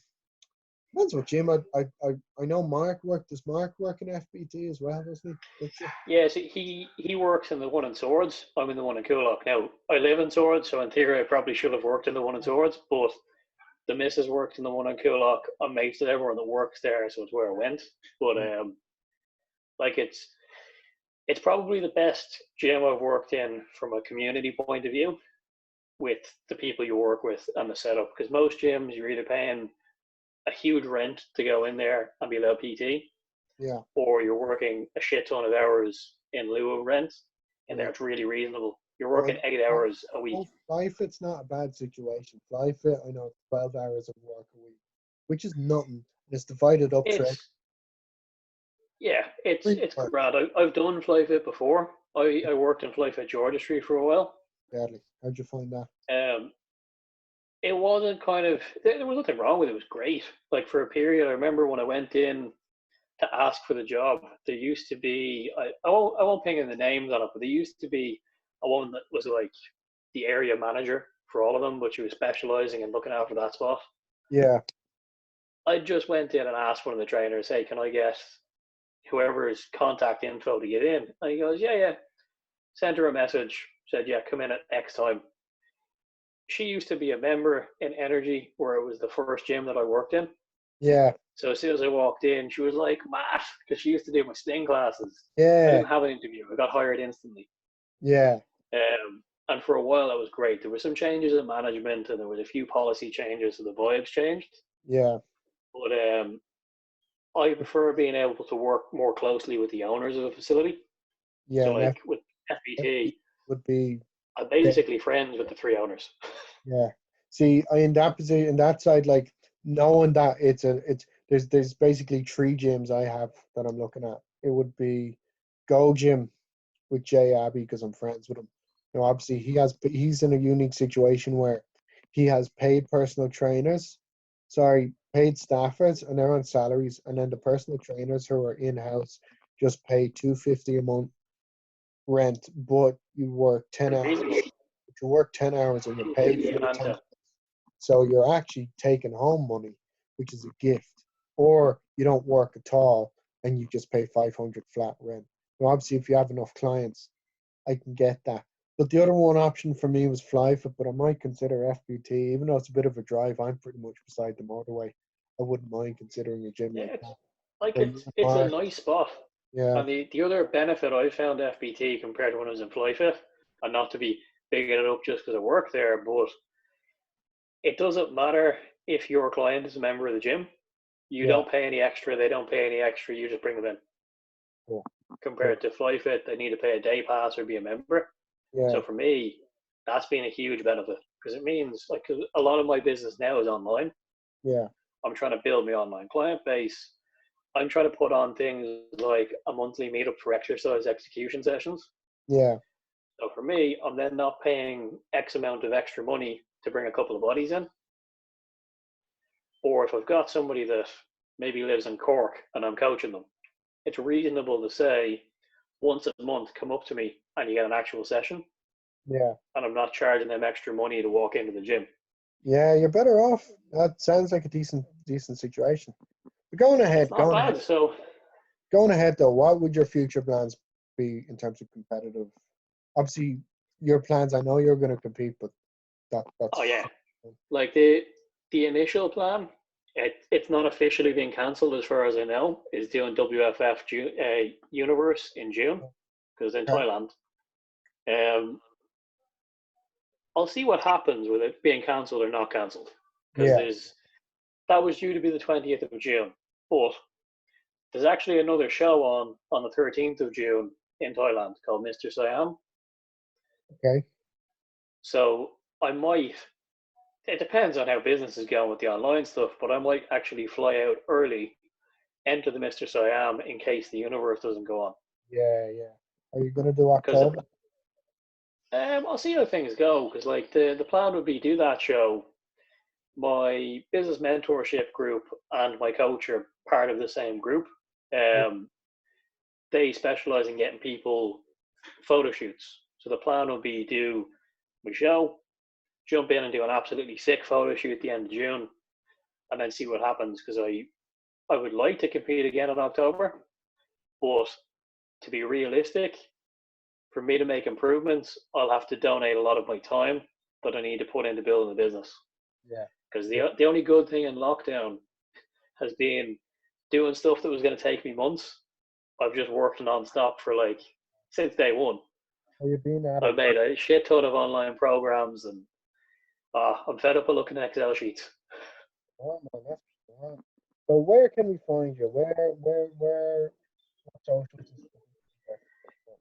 Speaker 1: depends what gym. I know Mark worked. Does Mark work in FBT as well, doesn't he?
Speaker 2: Yeah, so he works in the one in Swords. I'm in the one in Coolock. Now, I live in Swords, so in theory I probably should have worked in the one in Swords, but the missus worked in the one in Coolock. I'm mates with everyone that works there, so it's where I went. But like it's probably the best gym I've worked in from a community point of view, with the people you work with and the setup. Because most gyms you're either paying a huge rent to go in there and be allowed PT,
Speaker 1: Yeah,
Speaker 2: or you're working a shit ton of hours in lieu of rent, and
Speaker 1: yeah.
Speaker 2: there it's really reasonable. You're
Speaker 1: Well,
Speaker 2: working 8 hours a week.
Speaker 1: FlyFit's not a bad situation. FlyFit, I know, 12 hours of work a week, which is nothing. It's divided up trade.
Speaker 2: It's yeah, it's
Speaker 1: Work,
Speaker 2: grand. I've done FlyFit before. I worked in FlyFit Georgia Street for a while.
Speaker 1: badly. How'd you find that?
Speaker 2: Um, it wasn't kind of there was nothing wrong with it. It was great. Like for a period, I remember when I went in to ask for the job, there used to be I won't ping in the names on it, but there used to be a woman that was like the area manager for all of them, but she was specializing in looking after that spot.
Speaker 1: Yeah,
Speaker 2: I just went in and asked one of the trainers, "Hey, can I get whoever's contact info to get in?" And he goes, "Yeah, yeah." Sent her a message, said, "Yeah, come in at X time." She used to be a member in Energy, where it was the first gym that I worked in.
Speaker 1: yeah,
Speaker 2: So as soon as I walked in, she was like, "Matt," because she used to do my Sting classes. I
Speaker 1: yeah,
Speaker 2: didn't have an interview. I got hired instantly.
Speaker 1: yeah,
Speaker 2: And for a while, that was great. There were some changes in management, and there was a few policy changes, so the vibes changed.
Speaker 1: yeah,
Speaker 2: But I prefer being able to work more closely with the owners of the facility.
Speaker 1: yeah.
Speaker 2: So,
Speaker 1: And
Speaker 2: like with
Speaker 1: FBT
Speaker 2: FBT,
Speaker 1: would be
Speaker 2: I'm
Speaker 1: the
Speaker 2: basically friends with the three owners.
Speaker 1: yeah. See, I in that position, in that side, like knowing that it's there's basically three gyms I have that I'm looking at. It would be Go Gym with Jay Abbey because I'm friends with him. You know, obviously he's in a unique situation where he has paid personal trainers, sorry, paid staffers, and they're on salaries, and then the personal trainers who are in-house just pay $250 a month rent, but you work 10 hours.
Speaker 2: Really?
Speaker 1: You work 10 hours and you're paid for the 10. So you're actually taking home money, which is a gift. Or you don't work at all and you just pay 500 flat rent. Now, obviously, if you have enough clients, I can get that. But the other one option for me was FlyFit, but I might consider FBT, even though it's a bit of a drive. I'm pretty much beside the motorway. I wouldn't mind considering a gym
Speaker 2: Yeah,
Speaker 1: like that. So,
Speaker 2: it's a nice spot.
Speaker 1: yeah,
Speaker 2: And the other benefit I found FBT compared to when I was in FlyFit, and not to be bigging it up just because I work there, but it doesn't matter if your client is a member of the gym. You
Speaker 1: yeah,
Speaker 2: don't pay any extra, they don't pay any extra, you just bring them in.
Speaker 1: cool, cool.
Speaker 2: Compared to FlyFit, they need to pay a day pass or be a member.
Speaker 1: Yeah,
Speaker 2: So for me, that's been a huge benefit because it means like a lot of my business now is online.
Speaker 1: yeah,
Speaker 2: I'm trying to build my online client base. I'm trying to put on things like a monthly meetup for exercise execution sessions.
Speaker 1: yeah,
Speaker 2: So for me, I'm then not paying X amount of extra money to bring a couple of bodies in. Or if I've got somebody that maybe lives in Cork and I'm coaching them, it's reasonable to say once a month, come up to me and you get an actual session.
Speaker 1: yeah.
Speaker 2: And I'm not charging them extra money to walk into the gym.
Speaker 1: Yeah, you're better off. That sounds like a decent situation. But going
Speaker 2: It's
Speaker 1: ahead,
Speaker 2: not bad. So,
Speaker 1: going ahead though, what would your future plans be in terms of competitive? Obviously, your plans. I know you're going to compete, but that's
Speaker 2: oh yeah, like the initial plan, it's not officially being cancelled as far as I know. Is doing WFF Universe in June because in
Speaker 1: okay.
Speaker 2: Thailand. Um, I'll see what happens with it being cancelled or not cancelled because
Speaker 1: Yeah.
Speaker 2: that was due to be the 20th of June, but there's actually another show on the 13th of June in Thailand called Mr. Siam.
Speaker 1: Okay.
Speaker 2: So I might. It depends on how business is going with the online stuff, but I might actually fly out early, enter the Mr. Siam in case the universe doesn't go on.
Speaker 1: Yeah, yeah. Are you going to do
Speaker 2: Because
Speaker 1: October?
Speaker 2: I'll see how things go. Because like the plan would be do that show. My business mentorship group and my coach are part of the same group. Um, they specialize in getting people photo shoots. So the plan would be do my show, jump in and do an absolutely sick photo shoot at the end of June, and then see what happens. Because I would like to compete again in October, but to be realistic, for me to make improvements, I'll have to donate a lot of my time that I need to put into building the business.
Speaker 1: Yeah.
Speaker 2: Because the only good thing in lockdown has been doing stuff that was going to take me months. I've just worked non-stop for like since day one.
Speaker 1: Are you being out
Speaker 2: I've
Speaker 1: of
Speaker 2: made
Speaker 1: work?
Speaker 2: a shit ton of online programs, and I'm fed up of looking at Excel sheets.
Speaker 1: Oh, man, that's grand. So where can we find you? What socials and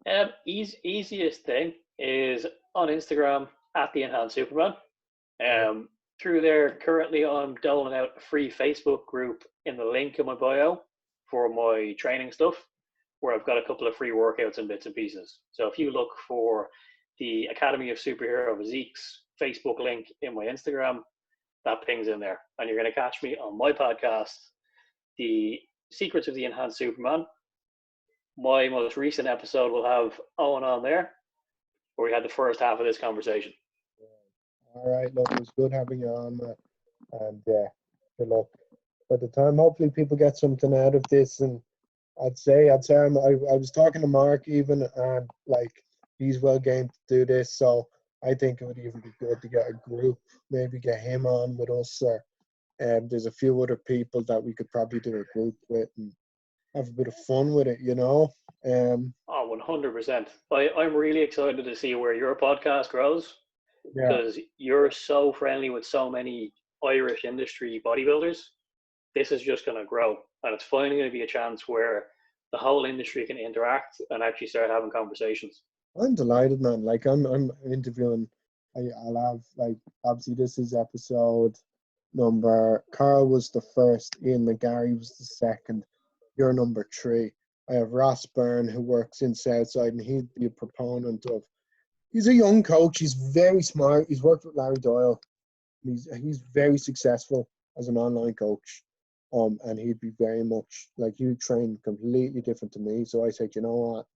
Speaker 1: stuff?
Speaker 2: Easiest thing is on Instagram at the Enhanced Superman. Um, Through there, currently I'm doling out a free Facebook group in the link in my bio for my training stuff, where I've got a couple of free workouts and bits and pieces. So if you look for the Academy of Superhero Physique's Facebook link in my Instagram, that pings in there. And you're going to catch me on my podcast, The Secrets of the Enhanced Superman. My most recent episode will have Owen on there, where we had the first half of this conversation.
Speaker 1: All right, look, it was good having you on, and good luck. By the time, hopefully, people get something out of this, and I was talking to Mark even, and like he's well game to do this, so I think it would even be good to get a group, maybe get him on with us, or there's a few other people that we could probably do a group with and have a bit of fun with it, you know.
Speaker 2: Oh, 100%. I'm really excited to see where your podcast grows
Speaker 1: Yeah,
Speaker 2: because you're so friendly with so many Irish industry bodybuilders. This is just going to grow. And it's finally going to be a chance where the whole industry can interact and actually start having conversations.
Speaker 1: I'm delighted, man. Like I'm interviewing. I'll have like obviously this is episode number. Carl was the first. Ian McGarry was the second. You're number 3. I have Ross Byrne who works in Southside, and he'd be a proponent of. He's a young coach. He's very smart. He's worked with Larry Doyle. He's very successful as an online coach. And he'd be very much like, he'd train completely different to me. So I said, you know what,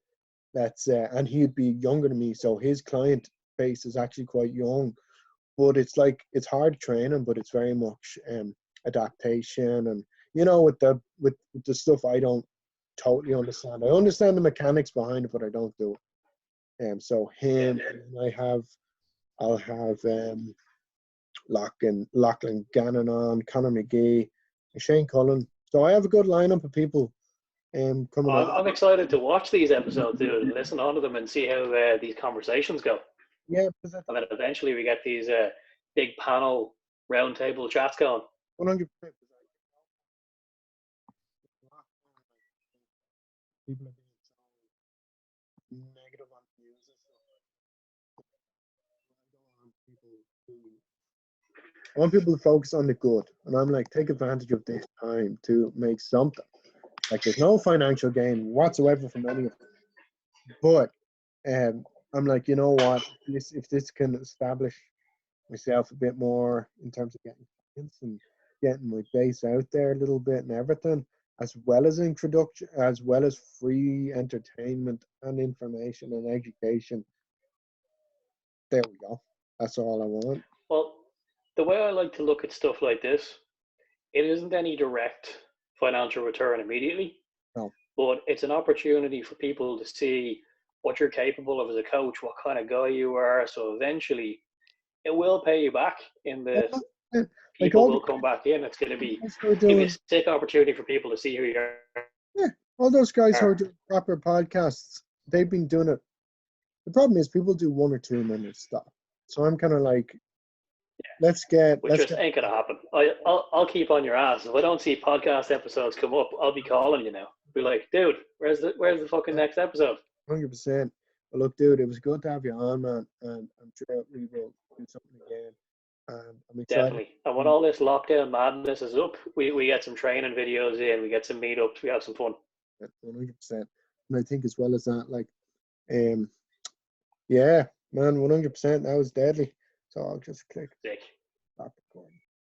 Speaker 1: that's and he'd be younger than me, so his client base is actually quite young. But it's like, it's hard training, but it's very much adaptation, and with the stuff I don't totally understand. I understand the mechanics behind it, but I don't do it. So him, and I'll have Lachlan Gannon on, Conor McGee, and Shane Cullen. So I have a good lineup of people coming up.
Speaker 2: I'm excited to watch these episodes, dude, and listen on to them and see how these conversations go.
Speaker 1: Yeah,
Speaker 2: and then eventually we get these big panel round table chats going.
Speaker 1: 100%. People are being so negative on news and stuff. I want people to focus on the good, and I'm like, take advantage of this time to make something. Like, there's no financial gain whatsoever from any of it, but I'm like, you know what? If this can establish myself a bit more in terms of getting clients and getting my base out there a little bit and everything, as well as introduction, as well as free entertainment and information and education. There we go. That's all I want.
Speaker 2: Well, the way I like to look at stuff like this, it isn't any direct financial return immediately,
Speaker 1: No.
Speaker 2: but it's an opportunity for people to see what you're capable of as a coach, what kind of guy you are. So eventually, it will pay you back in the people will come back in. It's going to be a sick opportunity for people to see who you are.
Speaker 1: Yeah, all those guys who are doing proper podcasts, they've been doing it. The problem is people do 1 or 2 and then they stop. So I'm kind of like, let's get.
Speaker 2: Ain't gonna happen. I'll keep on your ass. If I don't see podcast episodes come up, I'll be calling you now. Be like, dude, where's the fucking next episode?
Speaker 1: 100%. Well, look, dude, it was good to have you on, man, and I'm sure we will do something again. I'm excited.
Speaker 2: Definitely. And when all this lockdown madness is up, we get some training videos in, we get some meetups, we have some fun.
Speaker 1: 100%. And I think as well as that, like, yeah, man, 100%. That was deadly. So I'll just click.
Speaker 2: Sick.
Speaker 1: Stop recording.